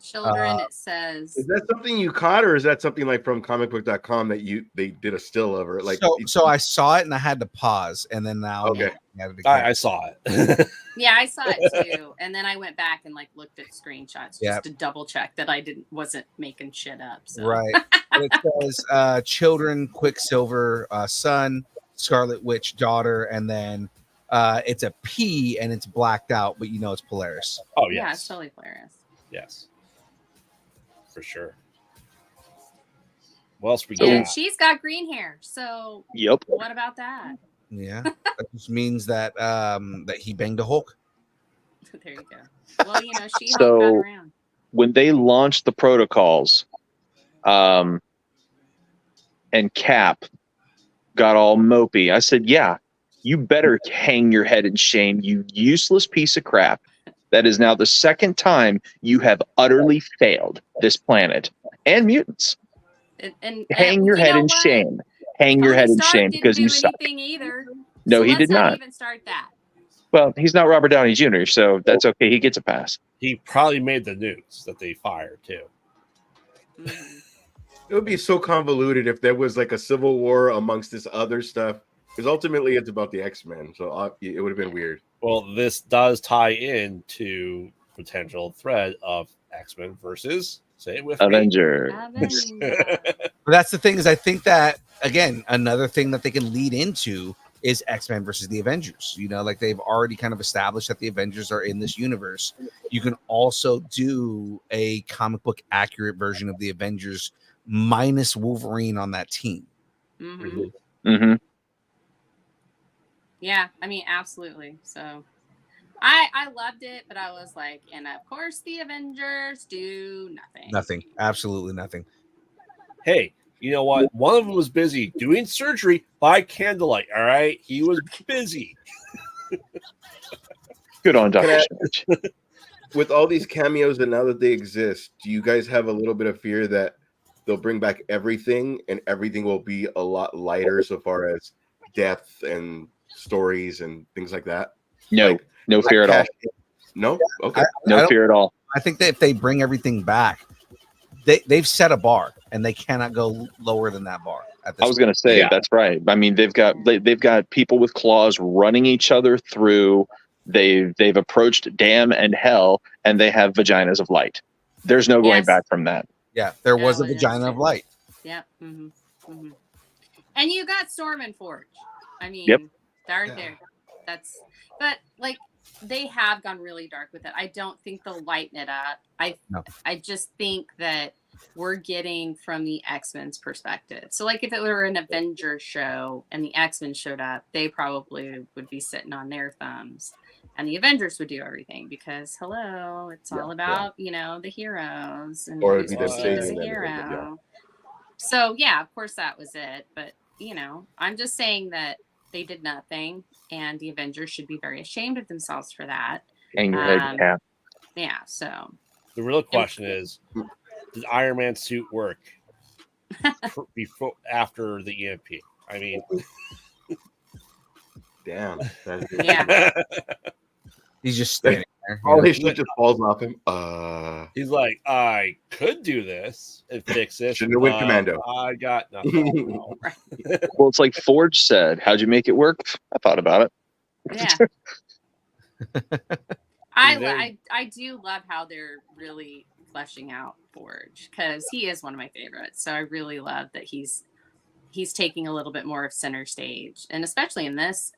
Children, it says. Is that something you caught, or is that something like from comicbook.com that they did a still of, or like? So I saw it and I had to pause, and then now I saw it. Yeah, I saw it too, and then I went back and like looked at screenshots just to double check that I wasn't making shit up. So. Right. It says children, Quicksilver, son, Scarlet Witch, daughter, and then it's a P and it's blacked out, but you know it's Polaris. Oh yes. Yeah, it's totally Polaris. Yes. For sure. What else we And got? she's got green hair, so yep. What about that? Yeah, that just means that that he banged a Hulk. There you go. Well, you know, she got around. When they launched the protocols, and Cap got all mopey, I said, "Yeah, you better hang your head in shame, you useless piece of crap. That is now the second time you have utterly failed this planet and mutants. And hang your head in shame. Hang your head in shame because you suck." Either. No, so he did not. Even start that. Well, he's not Robert Downey Jr., so that's okay. He gets a pass. He probably made the news that they fired too. It would be so convoluted if there was like a civil war amongst this other stuff, because ultimately it's about the X-Men, so it would have been weird. Well, this does tie into potential thread of X-Men versus, say it with Avenger. But that's the thing, is I think that, again, another thing that they can lead into is X-Men versus the Avengers. You know, like they've already kind of established that the Avengers are in this universe. You can also do a comic book accurate version of the Avengers minus Wolverine on that team. Yeah, I mean, absolutely. So I loved it, but I was like, and of course the Avengers do nothing. Nothing. Absolutely nothing. Hey, you know what? One of them was busy doing surgery by candlelight. All right. He was busy. Good on Dr. Strange. With all these cameos and now that they exist, do you guys have a little bit of fear that they'll bring back everything and everything will be a lot lighter so far as depth and stories and things like that? No, no fear at all. No? Okay. No fear at all. I think that if they bring everything back, they've set a bar and they cannot go lower than that bar. I was going to say, that's right. I mean, they've got people with claws running each other through. They've approached damn and hell, and they have vaginas of light. There's no going back from that. Yeah, there was a vagina of light. Yeah. And you got Storm and Forge. I mean, they're there. But like, they have gone really dark with it. I don't think they'll lighten it up. I just think that we're getting from the X-Men's perspective. So like if it were an Avengers show and the X-Men showed up, they probably would be sitting on their thumbs. And the Avengers would do everything because hello, it's all about, the heroes and Or who's it'd be them perceived as a saving them, hero. So yeah, of course that was it. But I'm just saying that they did nothing, and the Avengers should be very ashamed of themselves for that. Hang your head, yeah. Yeah. So The real question is, did Iron Man's suit work before after the EMP? I mean, damn. yeah. He's just standing there. All his shit just falls off him. He's like, I could do this and fix this. Shouldn't have went commando. I got nothing. Well, it's like Forge said. How'd you make it work? I thought about it. Yeah. I do love how they're really fleshing out Forge because he is one of my favorites. So I really love that he's taking a little bit more of center stage, and especially in this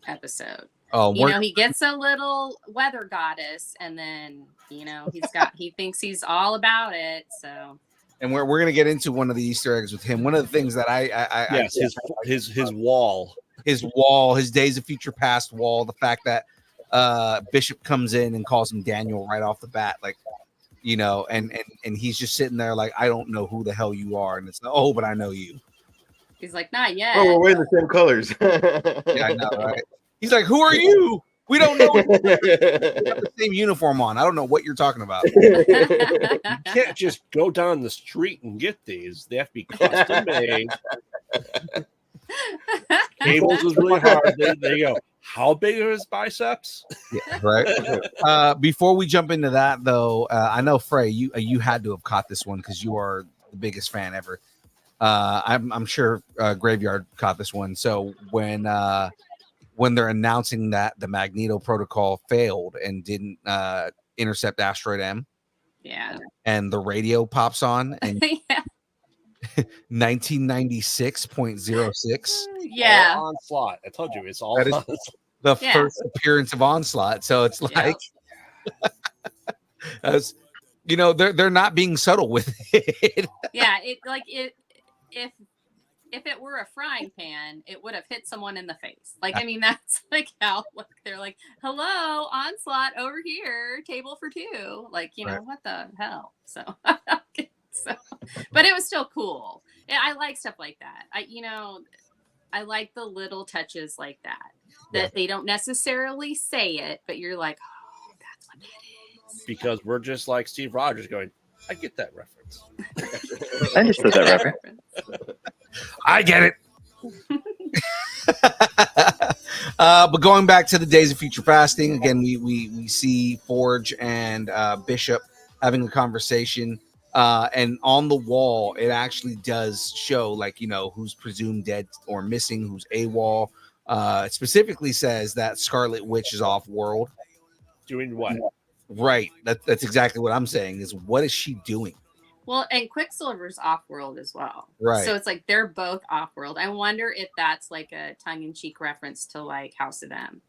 episode. Oh, he gets a little weather goddess, and then he thinks he's all about it. So, and we're gonna get into one of the Easter eggs with him. One of the things that his wall, his Days of Future Past wall, the fact that Bishop comes in and calls him Daniel right off the bat, like and he's just sitting there like, I don't know who the hell you are, and it's but I know you. He's like, not yet. Oh, we're wearing the same colors. Yeah, I know, right? He's like, who are you? We don't know. We have the same uniform on. I don't know what you're talking about. you can't just go down the street and get these. They have to be custom made. Cables is really hard. There you go. How big are his biceps? Yeah, right. Before we jump into that, though, I know Frey, you had to have caught this one because you are the biggest fan ever. I'm sure Graveyard caught this one. So when they're announcing that the Magneto Protocol failed and didn't intercept Asteroid M, and the radio pops on and 1996.06. Yeah, Onslaught. I told you it's all the first appearance of Onslaught. So it's like, as they're not being subtle with it. Yeah, if it were a frying pan, it would have hit someone in the face. Like, I mean, that's like how they're like, hello, Onslaught over here, table for two. Like, what the hell? So, but it was still cool. I like stuff like that. I like the little touches like that they don't necessarily say it, but you're like, oh, that's what that is. Because we're just like Steve Rogers going, I get that reference. I understood that reference. I get it. But going back to the Days of Future Fasting, again, we see Forge and Bishop having a conversation. And on the wall, it actually does show, like, who's presumed dead or missing, who's AWOL. It specifically says that Scarlet Witch is off-world. Doing what? Right. That's exactly what I'm saying, is what is she doing? Well, and Quicksilver's off-world as well. Right. So it's like they're both off-world. I wonder if that's like a tongue-in-cheek reference to like House of M.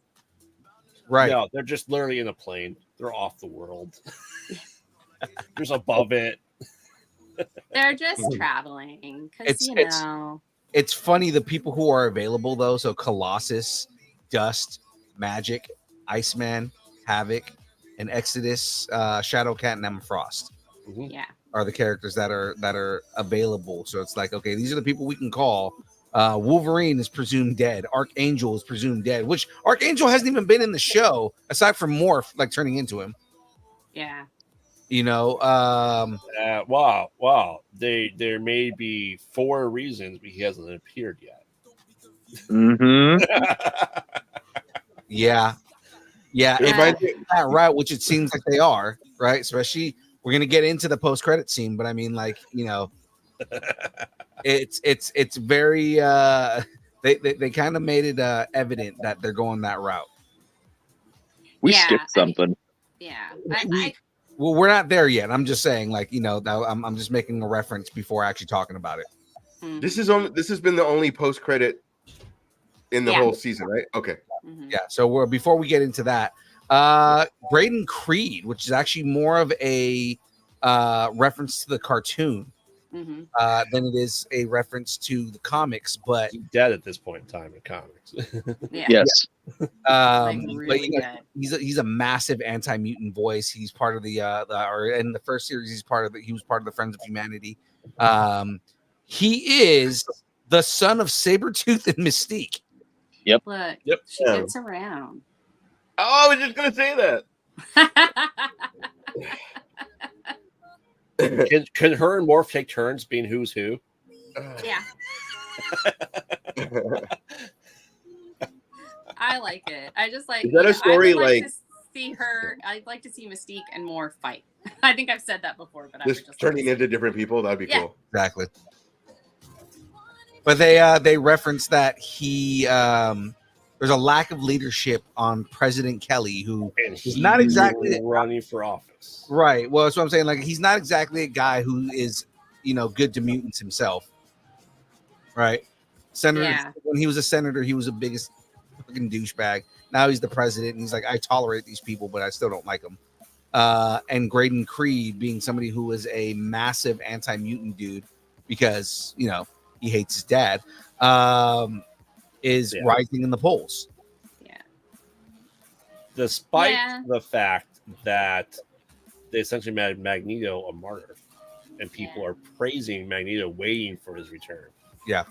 Right. No, they're just literally in a plane. They're off the world. Just above it. They're just traveling. Because, It's funny, the people who are available, though. So Colossus, Dust, Magic, Iceman, Havoc, and Exodus, Shadowcat, and Emma Frost. Yeah. Are the characters that are available. So it's like, okay, these are the people we can call. Wolverine is presumed dead. Archangel is presumed dead, which Archangel hasn't even been in the show aside from Morph, like turning into him. Yeah. Wow. There may be 4 reasons he hasn't appeared yet. Mm-hmm. Yeah. Right, which it seems like they are, right? Especially, we're gonna get into the post-credit scene, but I mean, like, it's very they kind of made it evident that they're going that route. We skipped something. Well, we're not there yet. I'm just saying, like, I'm just making a reference before actually talking about it. This has been the only post-credit in the whole season, right? Okay. Yeah. So before we get into that, Braden Creed, which is actually more of a reference to the cartoon Mhm. than it is a reference to the comics. But He's dead at this point in time in comics. Yeah. Yes. Like but, really you know, good. he's a massive anti-mutant voice. He's part of or in the first series, he was part of the Friends of Humanity. He is the son of Sabretooth and Mystique. Look, Yep. she gets around. Oh, I was just gonna say that. Can her and Morph take turns being who's who? Yeah, I like it. I just like. Is that a story, I would like like- to see her. I'd like to see Mystique and more fight. I think I've said that before, but I would Just just turning like to into different people, that'd be Yeah. cool. Exactly. But they reference that there's a lack of leadership on President Kelly, who And is not exactly running for office. right. Well, that's what I'm saying. Like, he's not exactly a guy who is, good to mutants himself. Right. Senator, Yeah. when he was a senator, he was the biggest fucking douchebag. Now he's the president, and he's like, I tolerate these people, but I still don't like them. And Graydon Creed being somebody who is a massive anti-mutant dude because, he hates his dad, is rising in the polls. Yeah. Despite Yeah. the fact that they essentially made Magneto a martyr, and people are praising Magneto, waiting for his return. Yeah.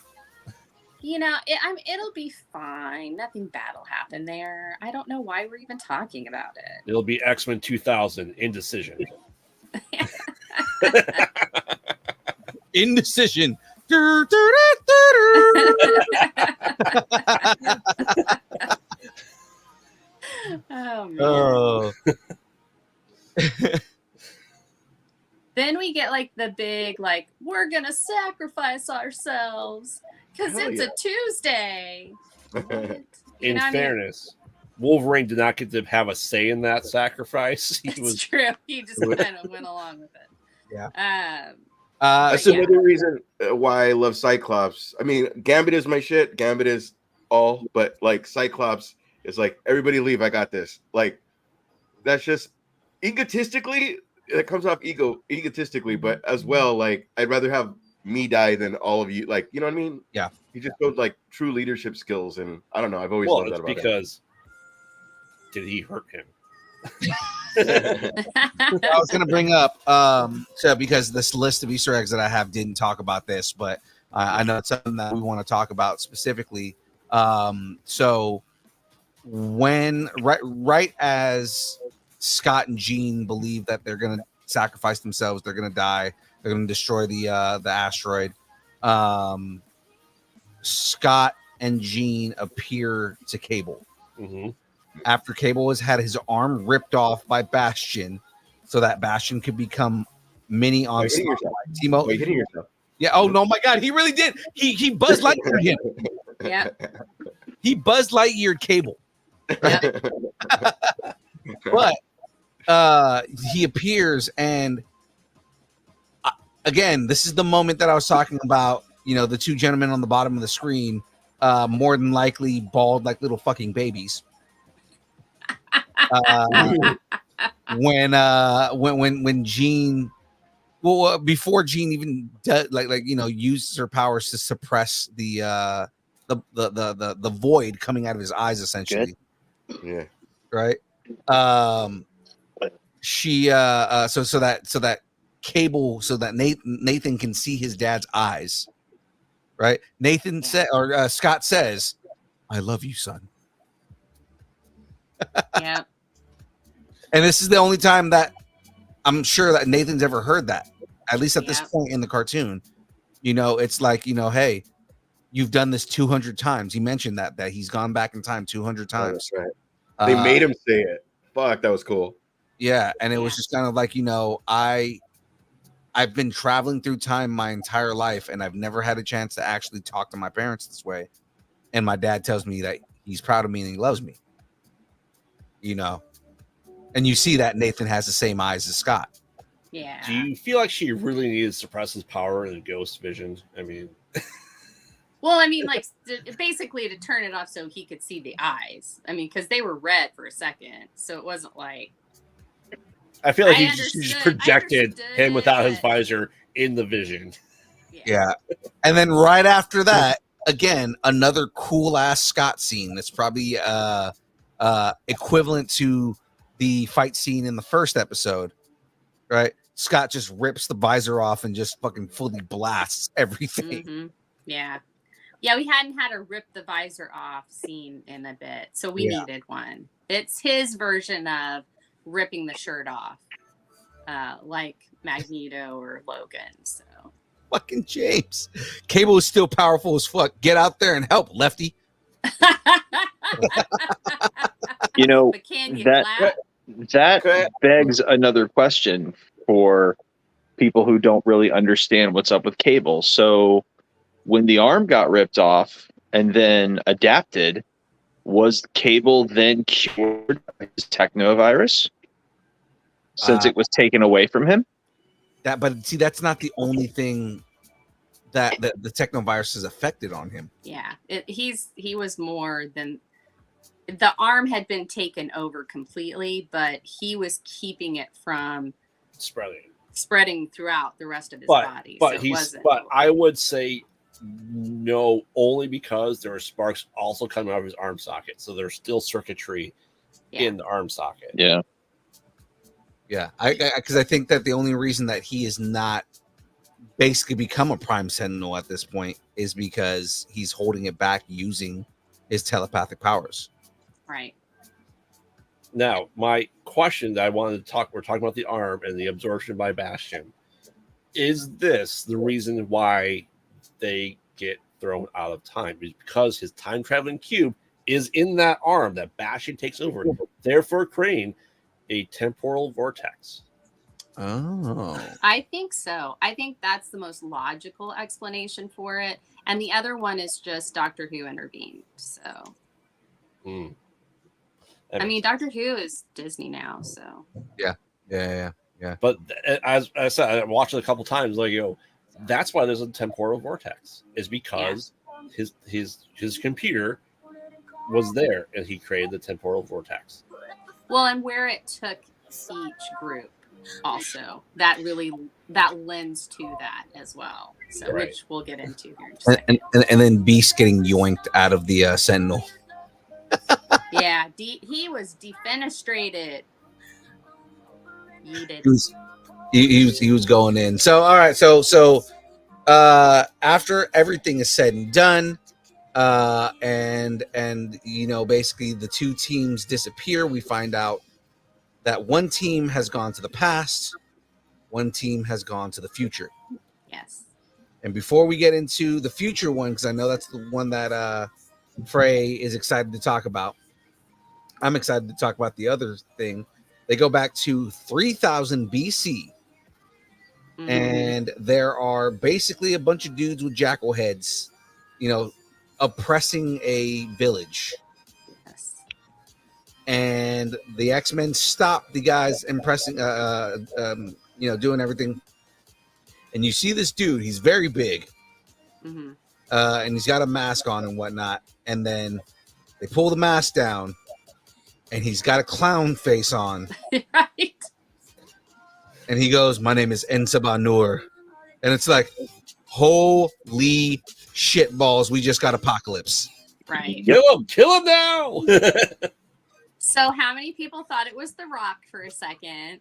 It'll be fine. Nothing bad will happen there. I don't know why we're even talking about it. It'll be X-Men 2000 Indecision. Indecision. Oh man. Oh. Then we get like the big we're gonna sacrifice ourselves because Hell it's yeah. a Tuesday. What? In fairness, Wolverine did not get to have a say in that sacrifice. He It's was true. He just kind of went along with it. Yeah. That's yeah. another reason why I love Cyclops. I mean, Gambit is my shit. Gambit is all, but like Cyclops is like, everybody leave. I got this. Like, that's just egotistically. It comes off egotistically, but as well, like, I'd rather have me die than all of you. Like, you know what I mean? Yeah. He just showed like true leadership skills, and I don't know. I've always well, loved that it's about because did he hurt him? him. I was going to bring up, because this list of Easter eggs that I have didn't talk about this, but I know it's something that we want to talk about specifically. So when right as Scott and Jean believe that they're going to sacrifice themselves, they're going to die, they're going to destroy the asteroid. Scott and Jean appear to Cable. Mm-hmm. After Cable has had his arm ripped off by Bastion, so that Bastion could become mini on Hitting yourself. Timo. Wait, hitting yourself. Yeah. Oh no, my God, he really did. He Buzz Lightyear him. Yeah. He Buzz Lightyear Cable. But he appears, and again, this is the moment that I was talking about. The two gentlemen on the bottom of the screen, more than likely bald like little fucking babies. When Jean, before Jean even does, uses her powers to suppress the void coming out of his eyes, essentially. Yeah. Right. She so that Cable, so that Nathan can see his dad's eyes. Right. Nathan said, or Scott says, "I love you, son." Yeah. And this is the only time that I'm sure that Nathan's ever heard that, at least at this point in the cartoon. It's like, hey, you've done this 200 times. He mentioned that he's gone back in time 200 times. Oh, that's right. They made him say it. Fuck, that was cool. Yeah. And it was just kind of like, I've been traveling through time my entire life, and I've never had a chance to actually talk to my parents this way. And my dad tells me that he's proud of me and he loves me. And you see that Nathan has the same eyes as Scott. Yeah. Do you feel like she really needed to suppress his power in Ghost Vision? I mean, Well, I mean, like basically to turn it off so he could see the eyes. I mean, because they were red for a second, so it wasn't like. I feel like he just projected him without his visor in the vision. Yeah. And then right after that, again, another cool ass Scott scene that's probably equivalent to the fight scene in the first episode, right? Scott just rips the visor off and just fucking fully blasts everything. Mm-hmm. Yeah. Yeah, we hadn't had a rip the visor off scene in a bit, so we needed one. It's his version of ripping the shirt off, like Magneto or Logan. So fucking James, Cable is still powerful as fuck. Get out there and help, Lefty. You know, but can you that begs another question for people who don't really understand what's up with Cable. So when the arm got ripped off and then adapted, was Cable then cured by his technovirus since it was taken away from him? But see, that's not the only thing that the technovirus has affected on him. Yeah, he was more than the arm had been taken over completely, but he was keeping it from spreading throughout the rest of his body. But I would say no, only because there are sparks also coming out of his arm socket, so there's still circuitry in the arm socket. Yeah. Because I think that the only reason that he is not basically become a Prime Sentinel at this point is because he's holding it back using his telepathic powers. Right. Now, my question that I wanted to we're talking about the arm and the absorption by Bastion. Is this the reason why they get thrown out of time? Because his time traveling cube is in that arm that Bastion takes over, therefore creating a temporal vortex. Oh, I think so. I think that's the most logical explanation for it. And the other one is just Doctor Who intervened. So, I mean, Doctor Who is Disney now. So, yeah. But as I said, I watched it a couple times. Like, that's why there's a temporal vortex. Is because his computer was there and he created the temporal vortex. Well, and where it took each group also that lends to that as well. So which we'll get into here in just a second. And then Beast getting yoinked out of the Sentinel. Yeah, he was defenestrated. He was going in. So all right, so after everything is said and done, and basically the two teams disappear, we find out that one team has gone to the past, one team has gone to the future. Yes. And before we get into the future one, because I know that's the one that Frey is excited to talk about, I'm excited to talk about the other thing. They go back to 3000 BC. And there are basically a bunch of dudes with jackal heads, oppressing a village. Yes. And the X-Men stop the guys impressing, doing everything. And you see this dude, he's very big. And he's got a mask on and whatnot. And then they pull the mask down and he's got a clown face on. Right. And he goes, "My name is Ensabanur." And it's like, holy shit balls, we just got apocalypse. Right. Kill him now. So how many people thought it was The Rock for a second?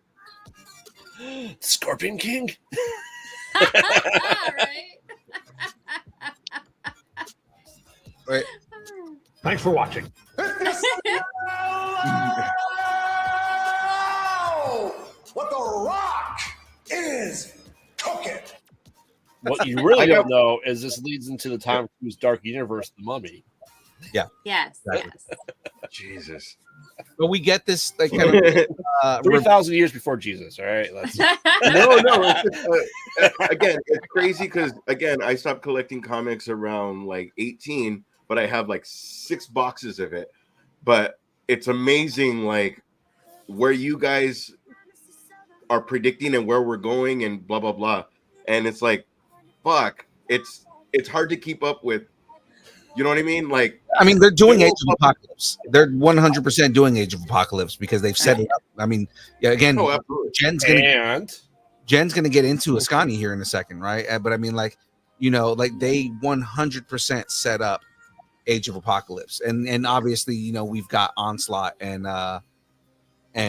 Scorpion King. Right. Thanks for watching. What The Rock is cooking. What you really don't know is this leads into the Tom Cruise Dark Universe, The Mummy. Yeah. Yes. Exactly. Yes. Jesus. But we get this like kind of 3,000 years before Jesus. All right. Let's. No. Again, it's crazy because I stopped collecting comics around like 18, but I have like 6 boxes of it. But it's amazing, like where you guys are predicting and where we're going and blah blah blah. And it's like, fuck, it's hard to keep up with You know what I mean? Like, I mean, they're doing Age of Apocalypse. They're 100% doing Age of Apocalypse because they've set it up. I mean, yeah. Again, oh, absolutely. Jen's gonna get into Ascani here in a second, right? But I mean, like, you know, like they 100% set up Age of Apocalypse, and obviously, you know, we've got Onslaught and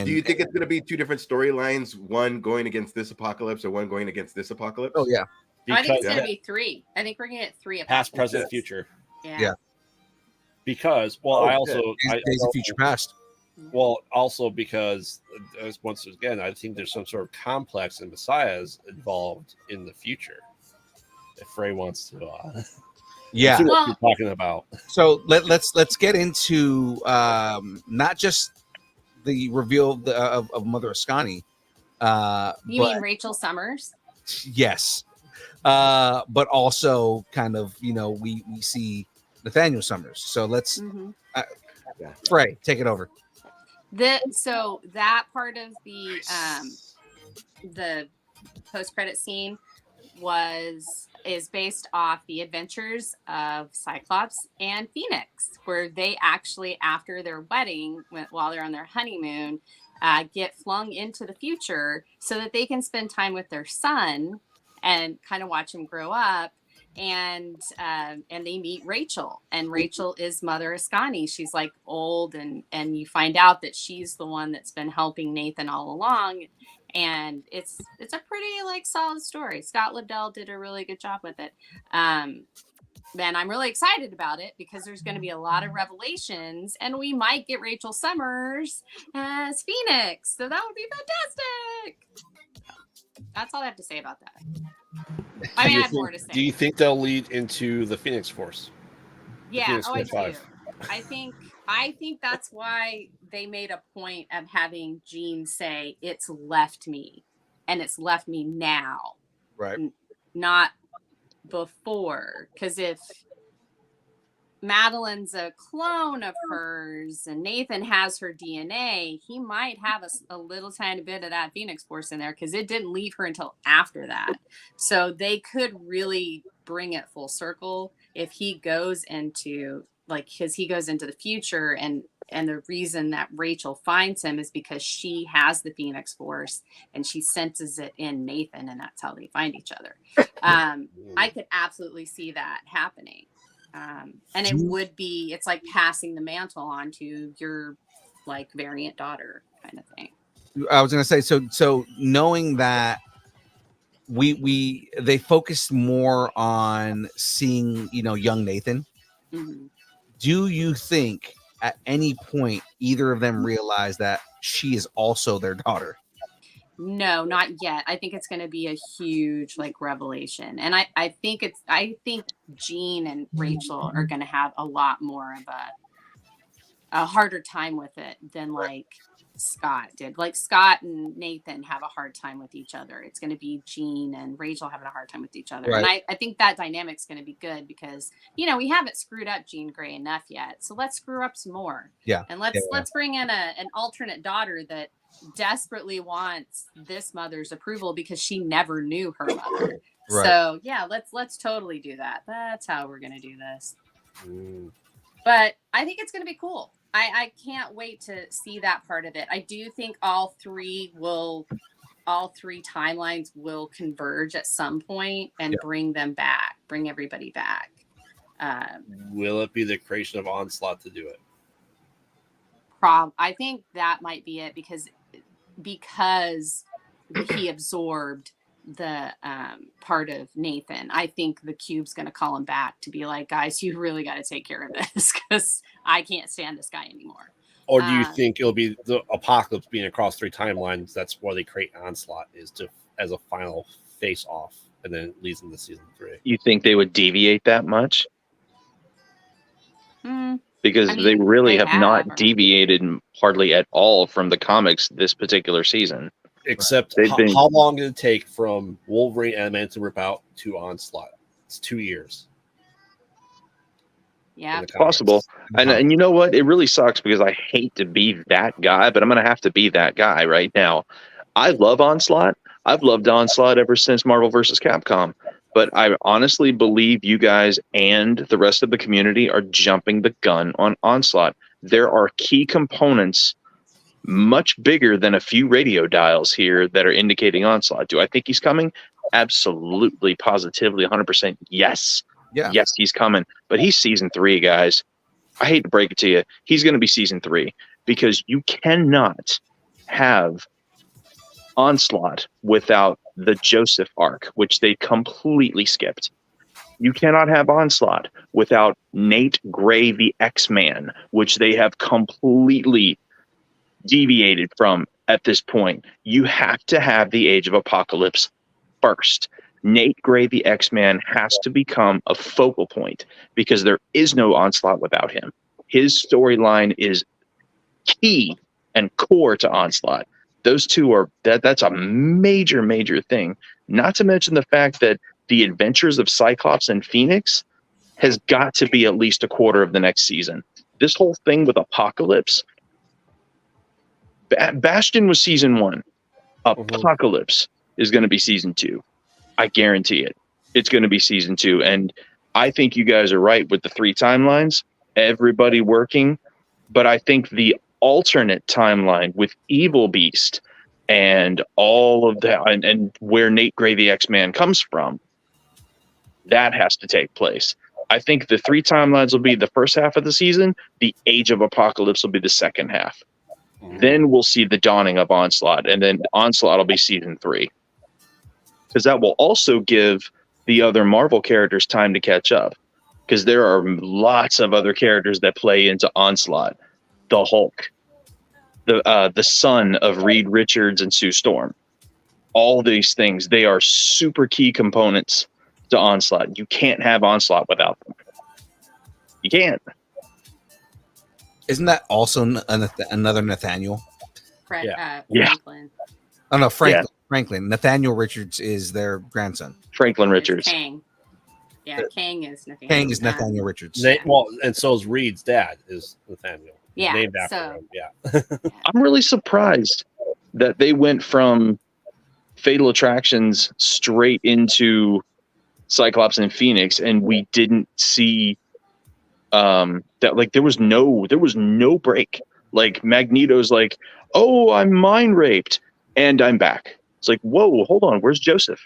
do you think it's going to be two different storylines, one going against this apocalypse or one going against this apocalypse? oh yeah, I think it's going to be 3. I think we're going to get 3 past, apocalypses. present, future. Yeah. Because, well, I also Days of Future Past. Well, also because once again, I think there's some sort of complex and messiahs involved in the future. If Frey wants to, Yeah, see what you're talking about. So let's get into not just the reveal of Mother Ascani. You mean Rachel Summers? Yes, but also kind of, you know, we see Nathaniel Summers. So let's Frey, take it over. So that part of the post-credit scene is based off the adventures of Cyclops and Phoenix, where they actually, after their wedding, while they're on their honeymoon, get flung into the future so that they can spend time with their son and kind of watch him grow up. And they meet Rachel, and Rachel is Mother Ascani. She's like old, and you find out that she's the one that's been helping Nathan all along. And it's a pretty like solid story. Scott Lobdell did a really good job with it. And I'm really excited about it because there's going to be a lot of revelations, and we might get Rachel Summers as Phoenix. So that would be fantastic. That's all I have to say about that. I mean, I have more to say. Do you think they'll lead into the Phoenix Force? Yeah, I do. I think that's why they made a point of having Jean say, "It's left me, and it's left me now." Right. Not before. Because if Madeline's a clone of hers and Nathan has her DNA, he might have a little tiny bit of that Phoenix Force in there, because it didn't leave her until after that. So they could really bring it full circle if he goes into the future, and the reason that Rachel finds him is because she has the Phoenix Force and she senses it in Nathan, and that's how they find each other. I could absolutely see that happening. And it's like passing the mantle on to your like variant daughter kind of thing. I was going to say, so knowing that they focused more on seeing, you know, young Nathan. Mm-hmm. Do you think at any point either of them realize that she is also their daughter? No, not yet. I think it's going to be a huge like revelation, and I think Jean and Rachel are going to have a lot more of a harder time with it than like Scott did. Like Scott and Nathan have a hard time with each other. It's going to be Jean and Rachel having a hard time with each other. Right. And I think that dynamic's going to be good because, you know, we haven't screwed up Jean Grey enough yet. So let's screw up some more. Yeah. And let's bring in an alternate daughter that desperately wants this mother's approval because she never knew her mother. Right. So yeah, let's totally do that. That's how we're going to do this. But I think it's going to be cool. I can't wait to see that part of it. I do think all three timelines will converge at some point and bring everybody back. Will it be the creation of Onslaught to do it? I think that might be it because he absorbed the part of Nathan. I think the Cube's going to call him back to be like, guys, you really got to take care of this because I can't stand this guy anymore. Or do you think it'll be the apocalypse being across 3 timelines? That's why they create Onslaught as a final face off, and then it leads into season 3. You think they would deviate that much? Because they really have not deviated hardly at all from the comics this particular season. Except how long did it take from Wolverine and Man to Rip Out to Onslaught? It's 2 years. Yeah, it's possible. And you know what? It really sucks because I hate to be that guy, but I'm going to have to be that guy right now. I love Onslaught. I've loved Onslaught ever since Marvel vs. Capcom. but I honestly believe you guys and the rest of the community are jumping the gun on Onslaught. There are key components much bigger than a few radio dials here that are indicating Onslaught. Do I think he's coming? Absolutely, positively, 100% yes. Yeah. Yes, he's coming. But he's season 3, guys. I hate to break it to you. He's going to be season 3 because you cannot have Onslaught without the Joseph arc, which they completely skipped. You cannot have Onslaught without Nate Gray, the X-Man, which they have completely deviated from at this point. You have to have the Age of Apocalypse first. Nate Gray, the X-Man, has to become a focal point because there is no Onslaught without him. His storyline is key and core to Onslaught. Those two are that's a major thing. Not to mention the fact that the adventures of Cyclops and Phoenix has got to be at least a quarter of the next season. This whole thing with Apocalypse, Bastion was season 1. Apocalypse is going to be season 2. I guarantee it. It's going to be season 2. And I think you guys are right with the 3 timelines, everybody working. But I think the alternate timeline with Evil Beast and all of that, and where Nate Gray, the X-Man, comes from, that has to take place. I think the 3 timelines will be the first half of the season. The Age of Apocalypse will be the second half. Then we'll see the dawning of Onslaught, and then Onslaught will be season 3. Because that will also give the other Marvel characters time to catch up. Because there are lots of other characters that play into Onslaught. The Hulk, the son of Reed Richards and Sue Storm. All these things, they are super key components to Onslaught. You can't have Onslaught without them. You can't. Isn't that also another Nathaniel? Franklin. Oh no, Franklin. Yeah. Franklin. Nathaniel Richards is their grandson. Franklin Richards. Kang. Yeah, Kang is Nathaniel. Kang is Nathaniel Richards. Well, and so is Reed's dad is Nathaniel. Yeah, Named after him. Yeah. I'm really surprised that they went from Fatal Attractions straight into Cyclops and Phoenix, and we didn't see that. Like there was no break. Like Magneto's like, oh, I'm mind raped and I'm back. It's like, whoa, hold on, where's Joseph?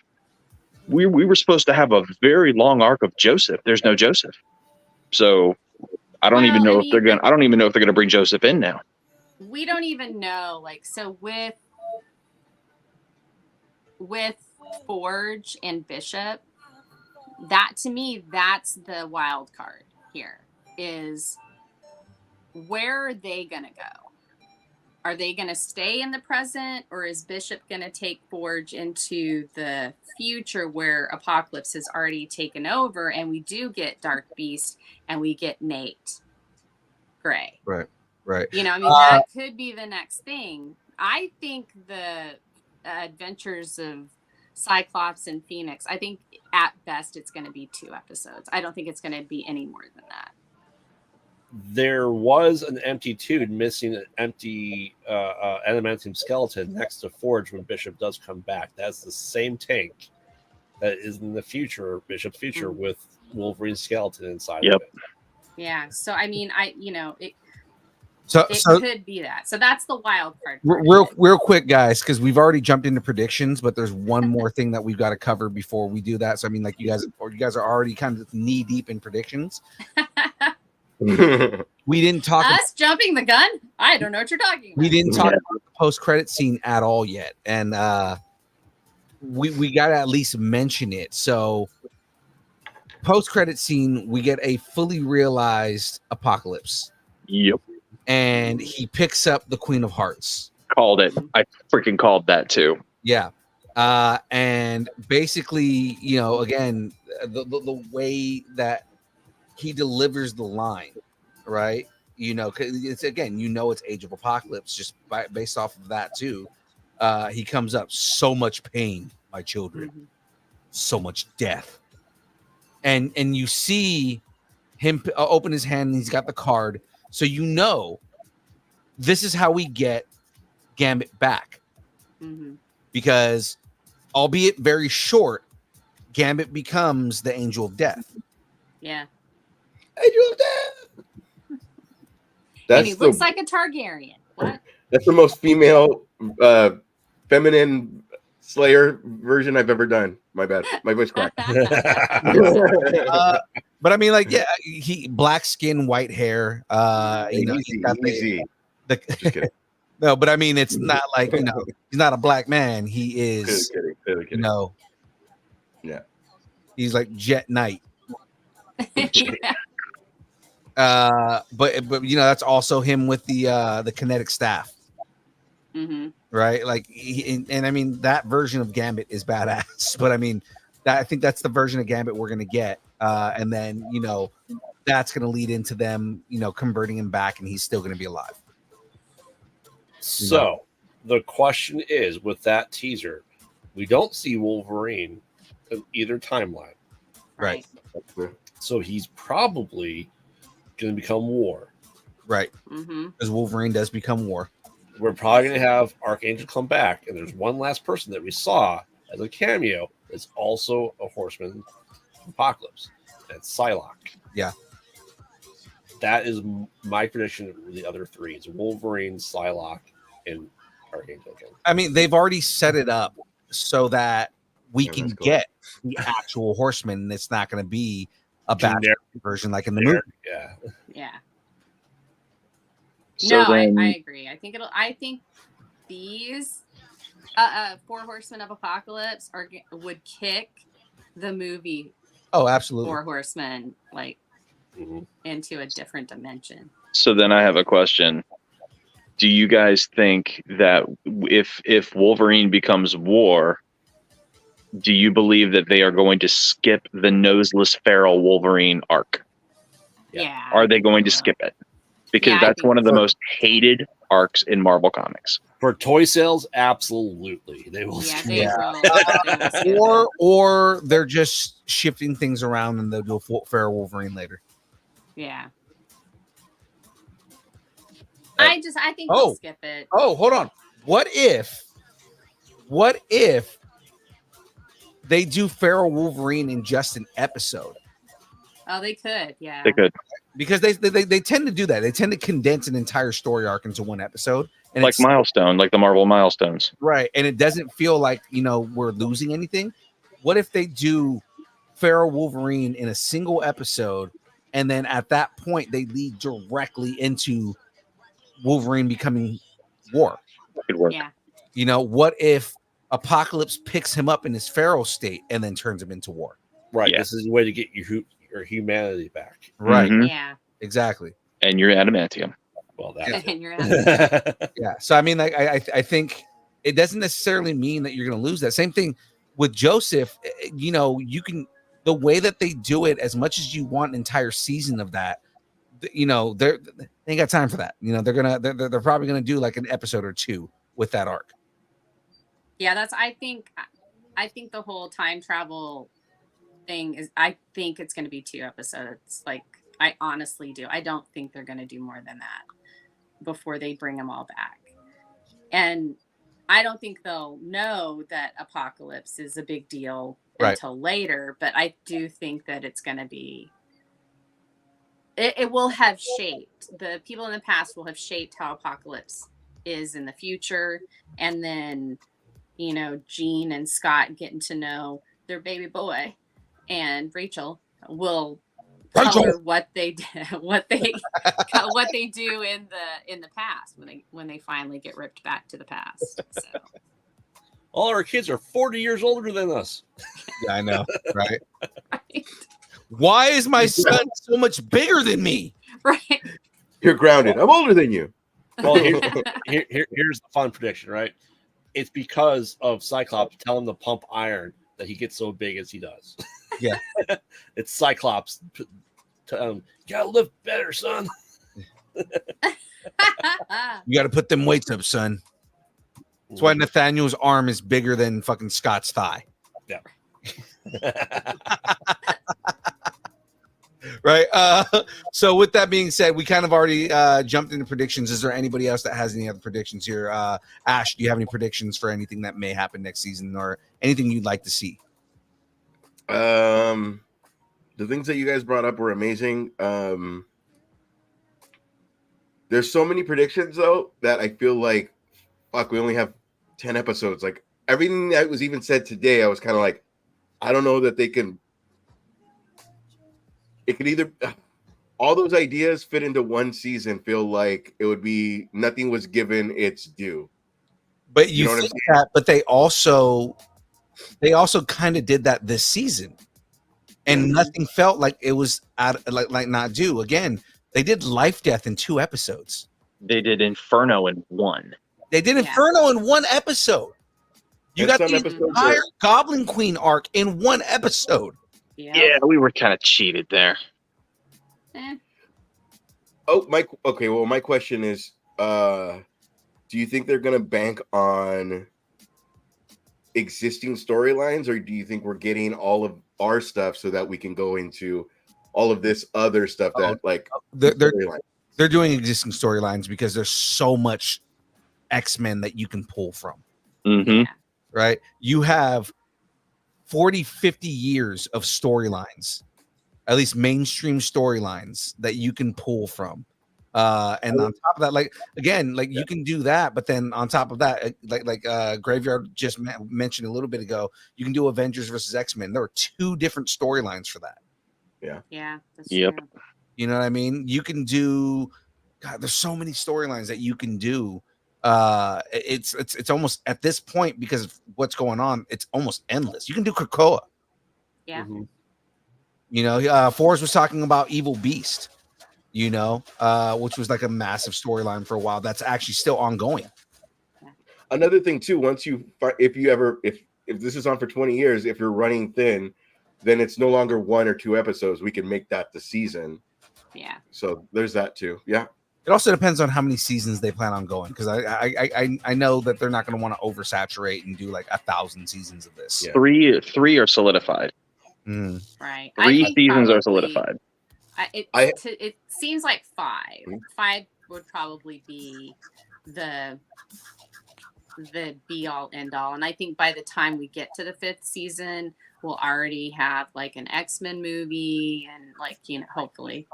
We were supposed to have a very long arc of Joseph. There's no Joseph. So I don't even know if they're gonna bring Joseph in now. We don't even know. Like, so with Forge and Bishop, that to me, that's the wild card here. Is where are they gonna go? Are they going to stay in the present, or is Bishop going to take Forge into the future where Apocalypse has already taken over and we do get Dark Beast and we get Nate Gray? Right. You know, I mean, that could be the next thing. I think the adventures of Cyclops and Phoenix, I think at best it's going to be 2 episodes. I don't think it's going to be any more than that. There was an empty tube missing an empty adamantium skeleton next to Forge when Bishop does come back. That's the same tank that is in the future, Bishop's future, with Wolverine's skeleton inside of it. Yeah. So, I mean, it So could be that. So that's the wild card. Real quick, guys, because we've already jumped into predictions, but there's one more thing that we've got to cover before we do that. So, I mean, like you guys are already kind of knee deep in predictions. We didn't talk us jumping the gun. I don't know what you're talking about. We didn't talk about the post-credit scene at all yet, and we got to at least mention it. So, post-credit scene, we get a fully realized Apocalypse. Yep. And he picks up the Queen of Hearts. Called it. I freaking called that too. Yeah. And basically, you know, again, the way that he delivers the line, right? You know, because it's again, you know, it's Age of Apocalypse, just based off of that too. He comes up, so much pain, my children, so much death, and you see him open his hand, and he's got the card, so you know this is how we get Gambit back, because albeit very short, Gambit becomes the Angel of Death. Yeah. Angel of Death. And That's he the looks like a Targaryen. What? that's the most female, feminine Slayer version I've ever done. My bad. My voice cracked. But I mean, like, yeah, he black skin, white hair. You know, he's Easy, got easy. Just kidding. No, but I mean, it's not like, you know, he's not a black man. He is, Clearly you kidding. know, Yeah. he's like Jet Knight. Yeah. But you know, that's also him with the kinetic staff, Mm-hmm. right? Like, and I mean, that version of Gambit is badass. But I mean, I think that's the version of Gambit we're gonna get, and then, you know, that's gonna lead into them, you know, converting him back, and he's still gonna be alive. So the question is, with that teaser, we don't see Wolverine in either timeline. Right. So he's probably going to become War. Right. Mm-hmm. Because Wolverine does become War. We're probably going to have Archangel come back, and there's one last person that we saw as a cameo that's also a Horseman of Apocalypse. That's Psylocke. Yeah. That is my prediction of the other three. It's Wolverine, Psylocke, and Archangel again. I mean, they've already set it up so that we can that's cool. get the actual Horseman, and it's not going to be a bad Generic. version like in the movie. Yeah. Yeah. So No, then, I agree. I think these 4 Horsemen of Apocalypse would kick the movie Oh, absolutely. 4 Horsemen like Mhm. into a different dimension. so then I have a question. Do you guys think that if Wolverine becomes War, do you believe that they are going to skip the noseless feral Wolverine arc? Yeah. Are they going to skip it? Because Yeah, I that's think one of the so. most hated arcs in Marvel Comics. For toy sales, absolutely. They will. Yeah, skip they Yeah. will. They will skip it. Or they're just shifting things around and they'll do a fair Wolverine later. Yeah. I think they'll skip it. Oh, hold on. What if they do Feral Wolverine in just an episode? Oh, they could. Yeah. They could, Because they tend to do that. They tend to condense an entire story arc into one episode. And like it's Milestone, like the Marvel Milestones. right. And it doesn't feel like, you know, we're losing anything. What if they do Feral Wolverine in a single episode, and then at that point they lead directly into Wolverine becoming War? Could work. Yeah. You know, what if Apocalypse picks him up in his feral state and then turns him into War? Right. Yeah. This is a way to get your humanity back. Right. Mhm. Yeah. Exactly. And your adamantium. Well, that. And you're out. Yeah. So I mean, like, I think it doesn't necessarily mean that you're going to lose that. Same thing with Joseph. You know, you can, the way that they do it, as much as you want an entire season of that, you know, they ain't got time for that. You know, they're probably gonna do like an episode or two with that arc. Yeah, I think the whole time travel thing is, I think it's going to be 2 episodes. Like, I honestly do. I don't think they're going to do more than that before they bring them all back. And I don't think they'll know that Apocalypse is a big deal until later, but I do think that it's going to be, it will have shaped, the people in the past will have shaped how Apocalypse is in the future. And then, you know, Jean and Scott getting to know their baby boy, and Rachel will tell her what they did, what they do in the past when they finally get ripped back to the past. So All our kids are 40 years older than us. Yeah, I know, right? right. Why is my son so much bigger than me? Right. You're grounded. I'm older than you. Well, here's the fun prediction, right? It's because of Cyclops telling him to pump iron that he gets so big as he does. Yeah. It's Cyclops. You gotta lift better, son. You got to put them weights up, son. That's why Nathaniel's arm is bigger than fucking Scott's thigh. Yeah. Right. So with that being said, we kind of already jumped into predictions. Is there anybody else that has any other predictions here? Ash, do you have any predictions for anything that may happen next season or anything you'd like to see? The things that you guys brought up were amazing. There's so many predictions though that I feel like, fuck, we only have 10 episodes. Like everything that was even said today, I was kind of like, I don't know that they can. It could either all those ideas fit into one season. Feel like it would be nothing was given its due. But You you know what I'm think saying? that, but they also kind of did that this season, and nothing felt like it was like not due. Again, they did Life Death in 2 episodes. They did Inferno in 1. They did Inferno in 1 episode. You And got some the episodes entire are- Goblin Queen arc in 1 episode. Yeah, we were kind of cheated there. Oh, my question is, do you think they're gonna bank on existing storylines, or do you think we're getting all of our stuff so that we can go into all of this other stuff that They're doing existing storylines because there's so much X-Men that you can pull from. Right? You have 40, 50 years of storylines, at least mainstream storylines that you can pull from. And on top of that, like again, like you can do that, but then on top of that, like Graveyard just mentioned a little bit ago, you can do Avengers versus X-Men. There are 2 different storylines for that. Yeah. That's true. You know what I mean? You can do. God, there's so many storylines that you can do. It's almost at this point, because of what's going on, it's almost endless. You can do Krakoa. Yeah. You know, Forrest was talking about Evil Beast, you know, which was like a massive storyline for a while. That's actually still ongoing. Another thing too, if this is on for 20 years, if you're running thin, then it's no longer 1 or 2 episodes. We can make that the season. Yeah. So there's that too. Yeah. It also depends on how many seasons they plan on going, because I know that they're not going to want to oversaturate and do like 1,000 seasons of this. Yeah. Three are solidified. Right. 3 seasons are solidified. It seems like 5. 5 would probably be the be all end all, and I think by the time we get to the 5th season, we'll already have like an X-Men movie, and like, you know, hopefully.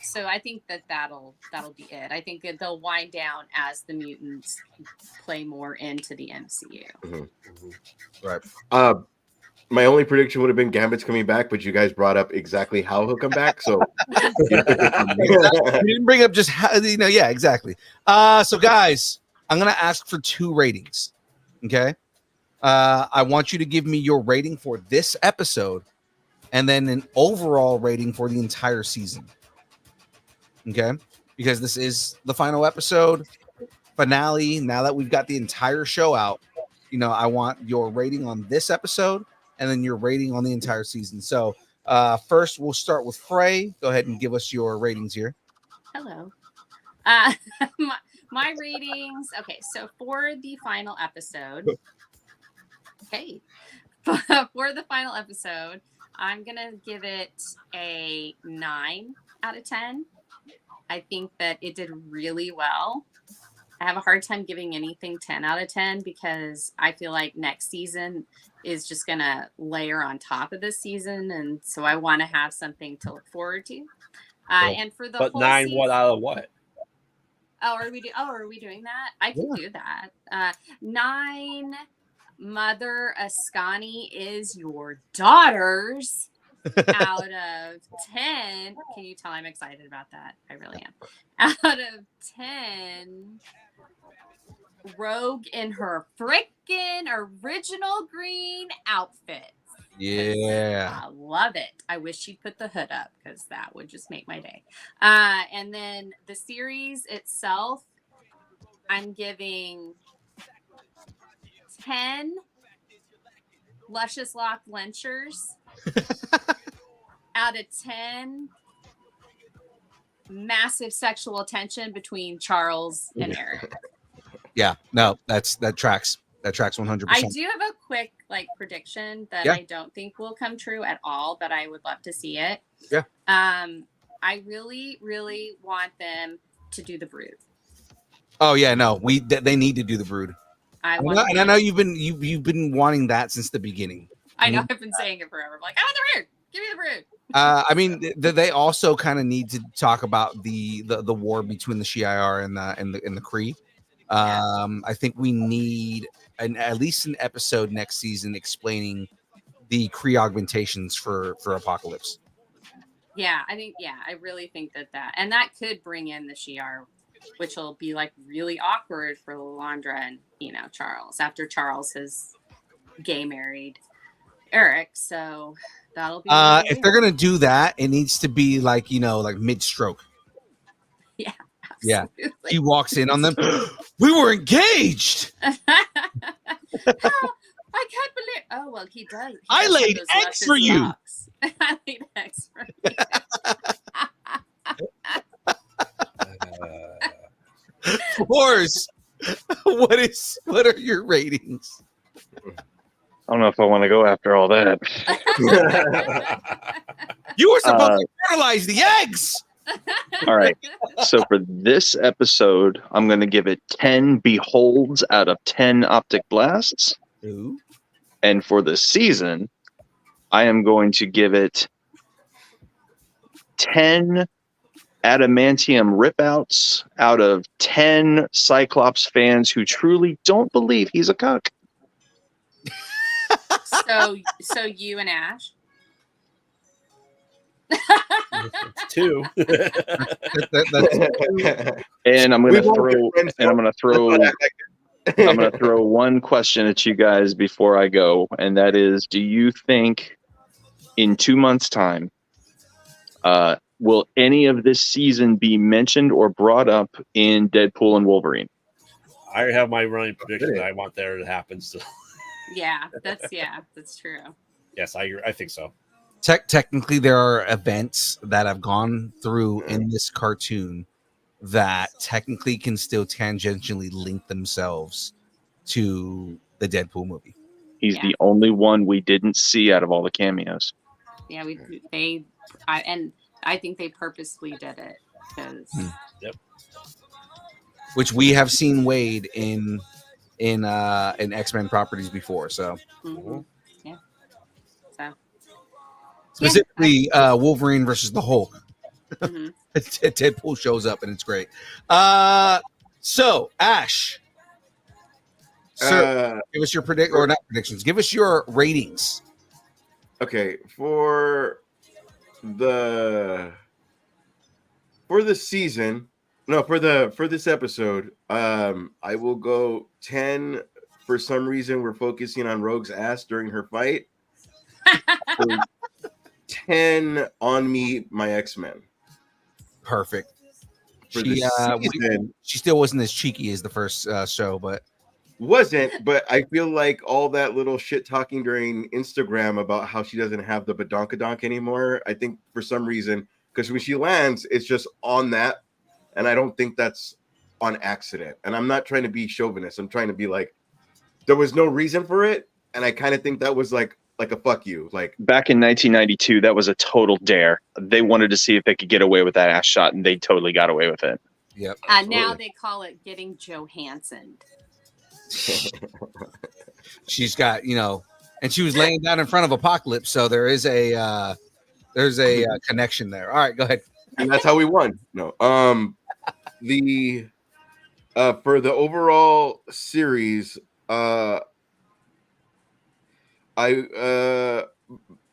So I think that'll be it. I think that they'll wind down as the mutants play more into the MCU. Right. My only prediction would have been Gambit's coming back, but you guys brought up exactly how he'll come back. So you didn't bring up just how, you know, yeah, exactly. So guys, I'm gonna ask for 2 ratings. Okay. I want you to give me your rating for this episode, and then an overall rating for the entire season. Okay, because this is the final episode finale. Now that we've got the entire show out, you know, I want your rating on this episode and then your rating on the entire season. So first we'll start with Frey. Go ahead and give us your ratings here. Hello. My ratings. Okay, so for the final episode, for the final episode, I'm gonna give it a 9 out of 10. I think that it did really well. I have a hard time giving anything 10 out of 10 because I feel like next season is just going to layer on top of this season. And so I want to have something to look forward to. And for the whole 9, season, what out of what? are we doing that? I can do that. 9, Mother Ascani is your daughters. Out of 10, can you tell I'm excited about that? I really am. Out of 10, Rogue in her freaking original green outfit. Yeah, I love it. I wish she'd put the hood up because that would just make my day. And then the series itself, I'm giving 10 Luscious Lock Lenchers. Out of 10, massive sexual tension between Charles and Eric. Yeah, no, that tracks. That tracks 100%. I do have a quick prediction that I don't think will come true at all, but I would love to see it. Yeah. I really, really want them to do the Brood. Oh yeah, no, they need to do the Brood. I know you've been wanting that since the beginning. I know I've been saying it forever. I'm like, I want the brood. Give me the brood. I mean, they also kind of need to talk about the war between the Shi'ar and the Kree. I think we need at least an episode next season explaining the Kree augmentations for Apocalypse. Yeah, I really think that and that could bring in the Shi'ar, which will be like really awkward for Lilandra and Charles after Charles has gay married Eric. So that'll be if they're gonna do that, it needs to be like like mid-stroke. Yeah, absolutely. Yeah. He walks in on them. We were engaged. I can't believe. Oh well, he does. I laid eggs for you. I laid eggs for you. Force, what are your ratings? I don't know if I want to go after all that. You were supposed to fertilize the eggs. All right. So for this episode, I'm going to give it 10 beholds out of 10 optic blasts. Ooh. And for the season, I am going to give it 10 adamantium ripouts out of 10 Cyclops fans who truly don't believe he's a cuck. So you and Ash. It's 2. And I'm going to throw one question at you guys before I go, and that is, do you think in 2 months' time, will any of this season be mentioned or brought up in Deadpool and Wolverine? I have my running prediction that I want there to happen. So. Yeah, that's true. Yes, I think so. Technically, there are events that have gone through in this cartoon that technically can still tangentially link themselves to the Deadpool movie. He's the only one we didn't see out of all the cameos. Yeah, I think they purposely did it because. Yep. Which we have seen Wade in X-Men properties before, so. Mm-hmm. Yeah. So. Specifically, Wolverine versus the Hulk. Mm-hmm. Deadpool shows up and it's great. So Ash, sir, give us your predictions. Give us your ratings. Okay, for the season, for this episode, I will go 10. For some reason, we're focusing on Rogue's ass during her fight. 10 on me, my X-Men. Perfect. She still wasn't as cheeky as the first show, but I feel like all that little shit talking during Instagram about how she doesn't have the badonkadonk anymore. I think for some reason, because when she lands, it's just on that, and I don't think that's on accident. And I'm not trying to be chauvinist. I'm trying to be like, there was no reason for it, and I kind of think that was like a fuck you. Like back in 1992, that was a total dare. They wanted to see if they could get away with that ass shot, and they totally got away with it. Yep. Now they call it getting Johansson. She's got, and she was laying down in front of Apocalypse, so there's a connection there. All right, go ahead. And that's how we won. No, the for the overall series, I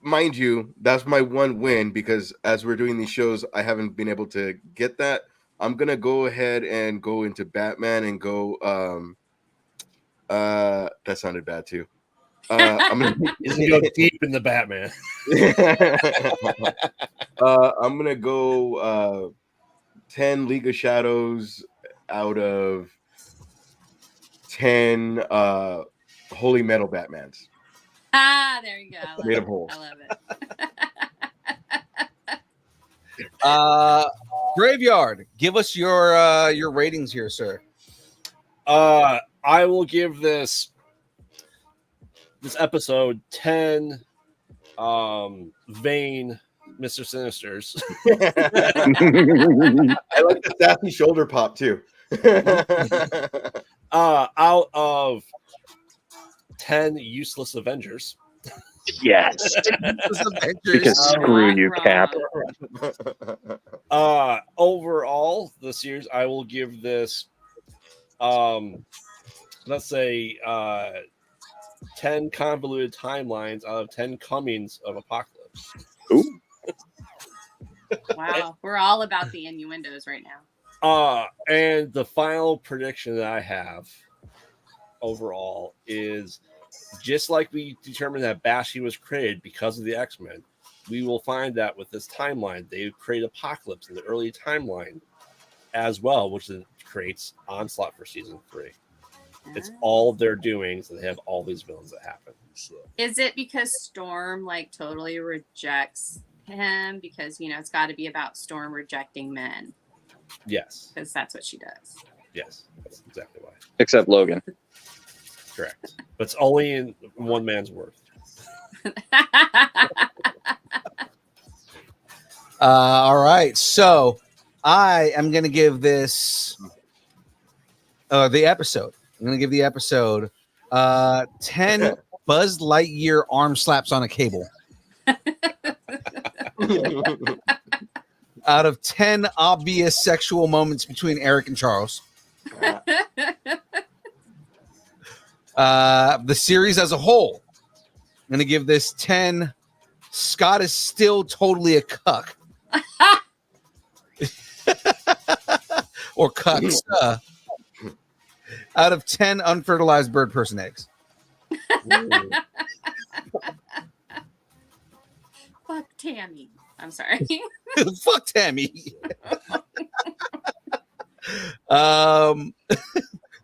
mind you, that's my one win, because as we're doing these shows, I haven't been able to get that. I'm gonna go ahead and go into Batman and go. That sounded bad too. I'm gonna go deep in the Batman. I'm gonna go 10 League of Shadows out of 10 Holy Metal Batmans. There you go. Made of holes. I love it. Graveyard, give us your ratings here, sir. I will give this episode 10 vain Mr. Sinisters. I like the sassy shoulder pop too. Out of 10 useless Avengers, Yes. Avengers. Because screw Not you, Cap. wrong. overall, the series, I will give this, let's say, 10 convoluted timelines out of 10 comings of Apocalypse. Ooh. Wow, we're all about the innuendos right now. And the final prediction that I have overall is just like we determined that Banshee was created because of the X-Men, we will find that with this timeline, they create Apocalypse in the early timeline as well, which then creates Onslaught for season 3. It's all they're doing, so they have all these villains that happen. So. Is it because Storm like totally rejects him? Because it's got to be about Storm rejecting men. Yes. Because that's what she does. Yes, that's exactly why. Except Logan. Correct. But it's only in one man's worth. All right. So I am going to give this the episode. I'm going to give the episode 10 Buzz Lightyear arm slaps on a cable. Out of 10 obvious sexual moments between Eric and Charles. The series as a whole, I'm going to give this 10 Scott is still totally a cuck. Or cucks. Out of 10 unfertilized bird person eggs. Fuck Tammy. I'm sorry. Fuck Tammy.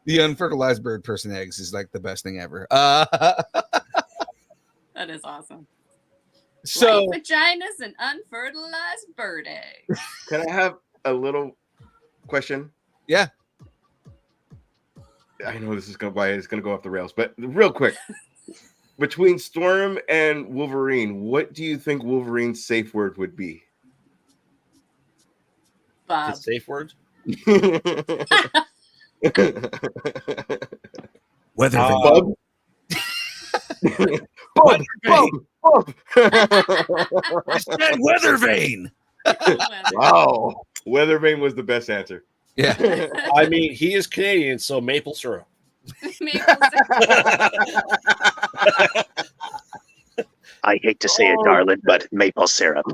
The unfertilized bird person eggs is like the best thing ever. That is awesome. So Light vaginas and unfertilized bird eggs. Can I have a little question? Yeah. I know this is gonna go off the rails, but real quick. Between Storm and Wolverine, what do you think Wolverine's safe word would be? Bob. The safe word? Weather Bub. Bub. I said weather vane. Wow. Weather vane was the best answer. Yeah. I mean, he is Canadian, so maple syrup. I hate to say it, darling, but maple syrup.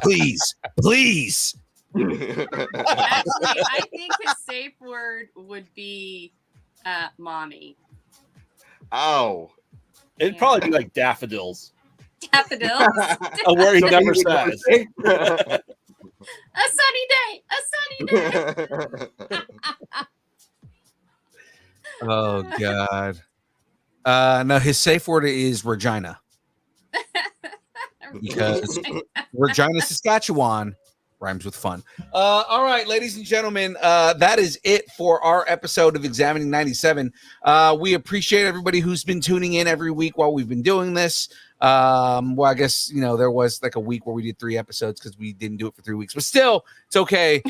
Please. Actually, I think his safe word would be mommy. Oh. It'd probably be like daffodils. Daffodils. A word he never says. A sunny day. Oh God. No, his safe word is Regina. Because Regina, Saskatchewan rhymes with fun. All right, ladies and gentlemen, that is it for our episode of Examining 97. We appreciate everybody who's been tuning in every week while we've been doing this. Well, I guess, there was like a week where we did 3 episodes because we didn't do it for 3 weeks, but still, it's okay.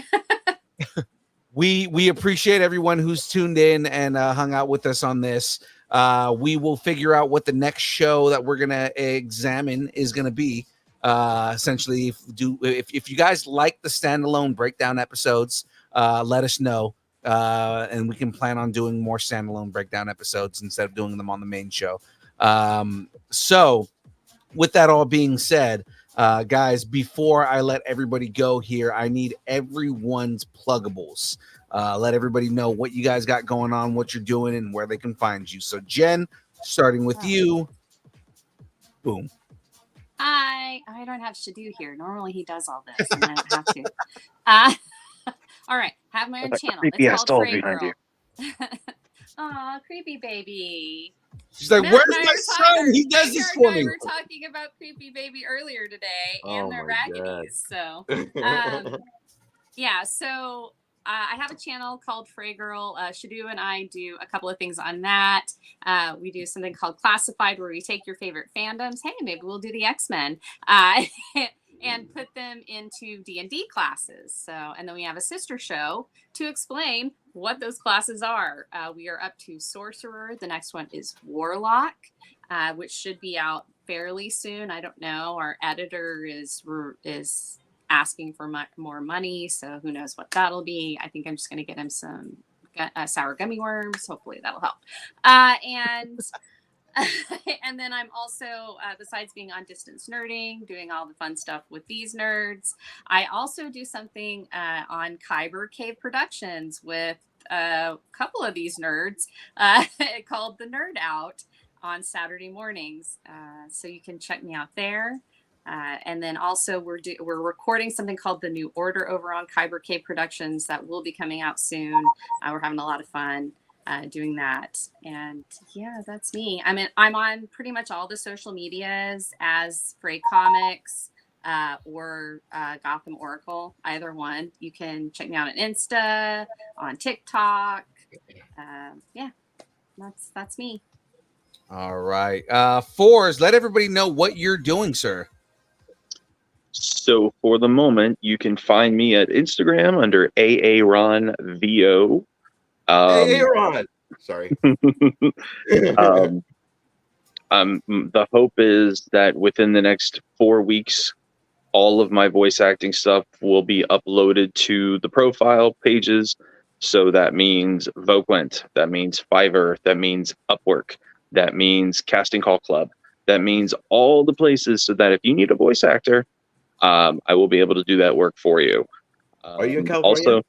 We appreciate everyone who's tuned in and hung out with us on this. We will figure out what the next show that we're gonna examine is gonna be. Essentially, if you guys like the standalone breakdown episodes, let us know, and we can plan on doing more standalone breakdown episodes instead of doing them on the main show. So, with that all being said, guys, before I let everybody go here, I need everyone's pluggables. Let everybody know what you guys got going on, what you're doing, and where they can find you. So, Jen, starting with you. Boom. I don't have Shadu here. Normally he does all this, and I don't have to. All right, have my own channel. Creepy ass It's doll called Frey behind Girl. you. Aw, creepy baby. She's like, Matt where's and I my were son? talking- He does Peter this and for I me. were talking about creepy baby earlier today, Oh and their my raggities. So, yeah. So I have a channel called Frey Girl. Shadu and I do a couple of things on that. We do something called Classified, where we take your favorite fandoms. Hey, maybe we'll do the X-Men. and put them into D&D classes. So, and then we have a sister show to explain what those classes are. We are up to Sorcerer. The next one is Warlock, which should be out fairly soon. I don't know. Our editor is asking for more money, so who knows what that'll be. I think I'm just going to get him some sour gummy worms. Hopefully that'll help. And and then I'm also, besides being on Distance Nerding, doing all the fun stuff with these nerds, I also do something on Kyber Cave Productions with a couple of these nerds called The Nerd Out on Saturday mornings. So you can check me out there. And then also we're recording something called The New Order over on Kyber Cave Productions that will be coming out soon. We're having a lot of fun doing that. And yeah, that's me. I'm on pretty much all the social medias as Frey Comics or Gotham Oracle, either one. You can check me out on Insta, on TikTok. Yeah, that's me. All right. Fours, let everybody know what you're doing, sir. So for the moment, you can find me at Instagram under AARonVO. Hey, Ron. Sorry. The hope is that within the next 4 weeks, all of my voice acting stuff will be uploaded to the profile pages. So that means Voquent, that means Fiverr, that means Upwork, that means Casting Call Club, that means all the places, so that if you need a voice actor, I will be able to do that work for you. Are you in California?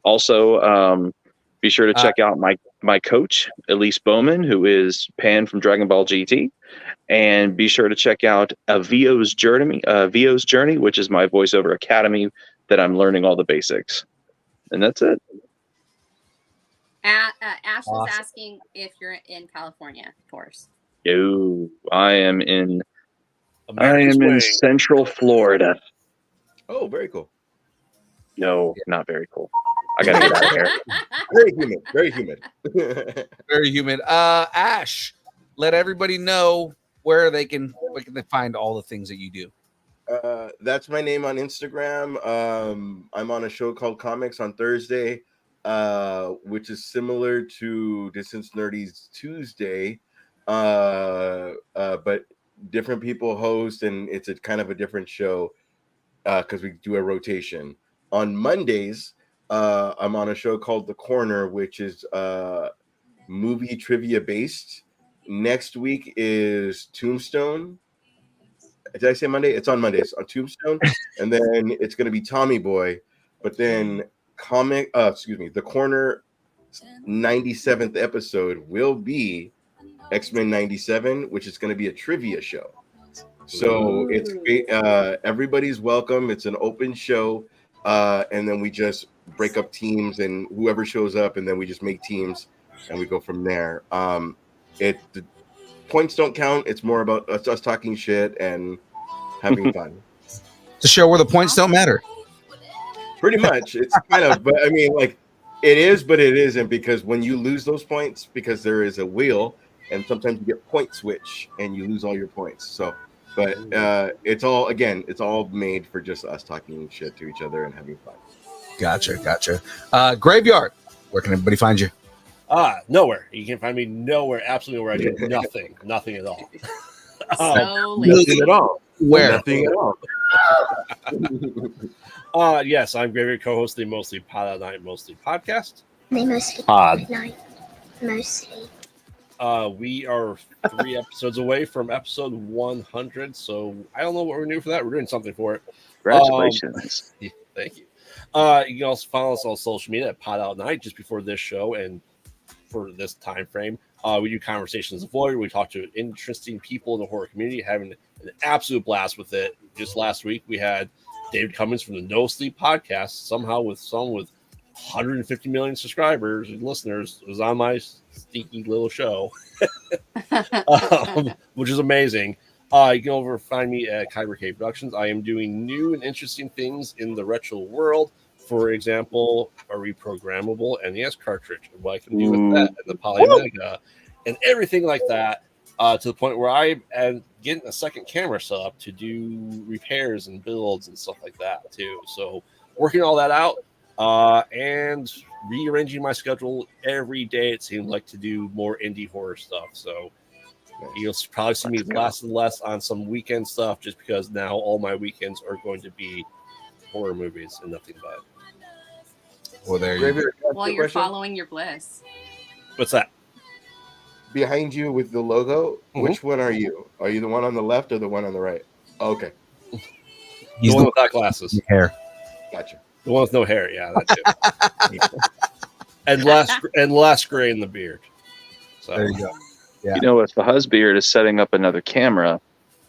Also, be sure to check out my coach, Elise Bowman, who is Pan from Dragon Ball GT. And be sure to check out VO's Journey, which is my voiceover academy that I'm learning all the basics. And that's it. Ash was asking if you're in California, of course. No, I am in Central Florida. Oh, very cool. No, not very cool. I gotta get out of here. Very humid. Very humid. Very humid. Ash, let everybody know where they can find all the things that you do. That's my name on Instagram. I'm on a show called Comics on Thursday, which is similar to Distance Nerdy's Tuesday, but different people host, and it's a kind of a different show because we do a rotation. On Mondays, I'm on a show called The Corner, which is movie trivia based. Next week is Tombstone. Did I say Monday? It's on Mondays on Tombstone, and then it's going to be Tommy Boy. But then The Corner 97th episode will be X-Men 97, which is going to be a trivia show. So it's everybody's welcome. It's an open show, and then we just break up teams, and whoever shows up, and then we just make teams, and we go from there. The points don't count. It's more about us talking shit and having fun. It's a show where the points don't matter. Pretty much. It's kind of, but I mean, like, it is, but it isn't, because when you lose those points, because there is a wheel, and sometimes you get point switch, and you lose all your points. So, but it's all made for just us talking shit to each other and having fun. Gotcha. Graveyard, where can everybody find you? Nowhere. You can find me nowhere, absolutely nowhere. I do nothing at all. Nothing at all. Where? Nothing at all. Yes, I'm Graveyard, co-host of the Mostly Pod at Night Mostly podcast. Mostly Pod. at night. Mostly. We are 3 episodes away from episode 100, so I don't know what we're doing for that. We're doing something for it. Congratulations. Thank you. You can also follow us on social media at Pod Out Night just before this show and for this time frame. We do Conversations of Lawyer. We talk to interesting people in the horror community, having an absolute blast with it. Just last week, we had David Cummins from the No Sleep podcast, somehow with 150 million subscribers and listeners, was on my stinky little show, which is amazing. You can find me at Kyber Cave Productions. I am doing new and interesting things in the retro world. For example, a reprogrammable NES cartridge, and what I can do with that, and the Polymega, and everything like that. to the point where I am getting a second camera set up to do repairs and builds and stuff like that too. So working all that out and rearranging my schedule every day. It seems like to do more indie horror stuff. So you'll probably see me less and less on some weekend stuff, just because now all my weekends are going to be horror movies and nothing but. Well, there you go. Well, you're following your bliss. What's that? Behind you with the logo, which one are you? Are you the one on the left or the one on the right? Oh, okay. He's the one without glasses. Hair. Gotcha. The one with no hair, yeah, that too. and less gray in the beard. So there you go. Yeah. You know, if the husbeard is setting up another camera,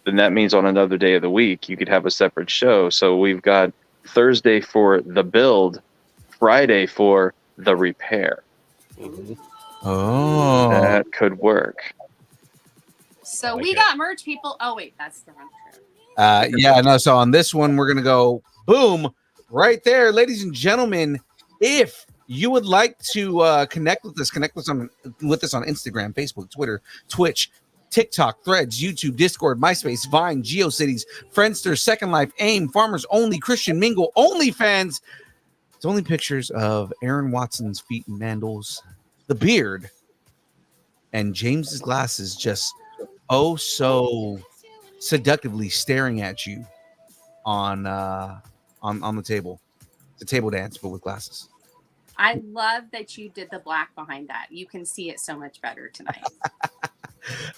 then that means on another day of the week you could have a separate show. So we've got Thursday for the build, Friday for the repair. Mm-hmm. Oh, that could work. So we got merch, people. Oh wait, that's the wrong show. Yeah, no. So on this one, we're gonna go boom right there, ladies and gentlemen. If you would like to connect with us on Instagram, Facebook, Twitter, Twitch, TikTok, Threads, YouTube, Discord, MySpace, Vine, GeoCities, Friendster, Second Life, AIM, Farmers Only, Christian Mingle, OnlyFans. It's only pictures of Aaron Watson's feet and mandals, the beard, and James's glasses just so seductively staring at you on the table. It's a table dance, but with glasses. I love that you did the black behind that. You can see it so much better tonight.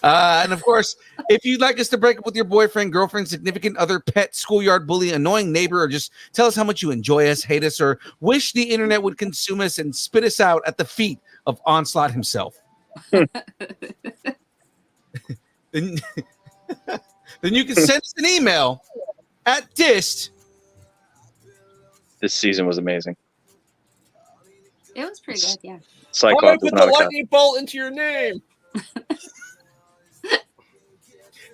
And of course, if you'd like us to break up with your boyfriend, girlfriend, significant other, pet, schoolyard bully, annoying neighbor, or just tell us how much you enjoy us, hate us, or wish the internet would consume us and spit us out at the feet of Onslaught himself, then you can send us an email at dist. This season was amazing. It was pretty good, yeah. Cyclops put the lightning bolt into your name.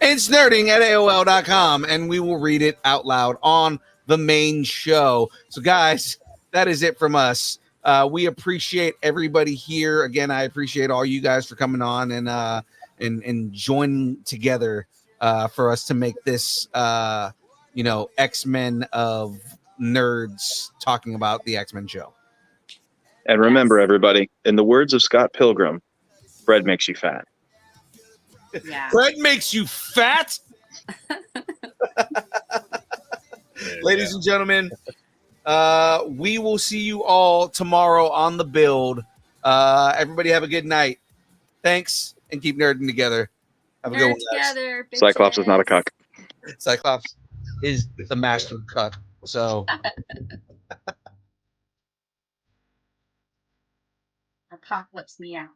It's nerding at AOL.com, and we will read it out loud on the main show. So, guys, that is it from us. We appreciate everybody here. Again, I appreciate all you guys for coming on and joining together for us to make this, X-Men of nerds talking about the X-Men show. And remember, everybody, in the words of Scott Pilgrim, bread makes you fat. Yeah. Bread makes you fat. Ladies and gentlemen, we will see you all tomorrow on the build. Everybody have a good night. Thanks, and keep nerding together. Have a good one, guys. Together, Cyclops is not a cuck. Cyclops is the master cuck. So Apocalypse meow.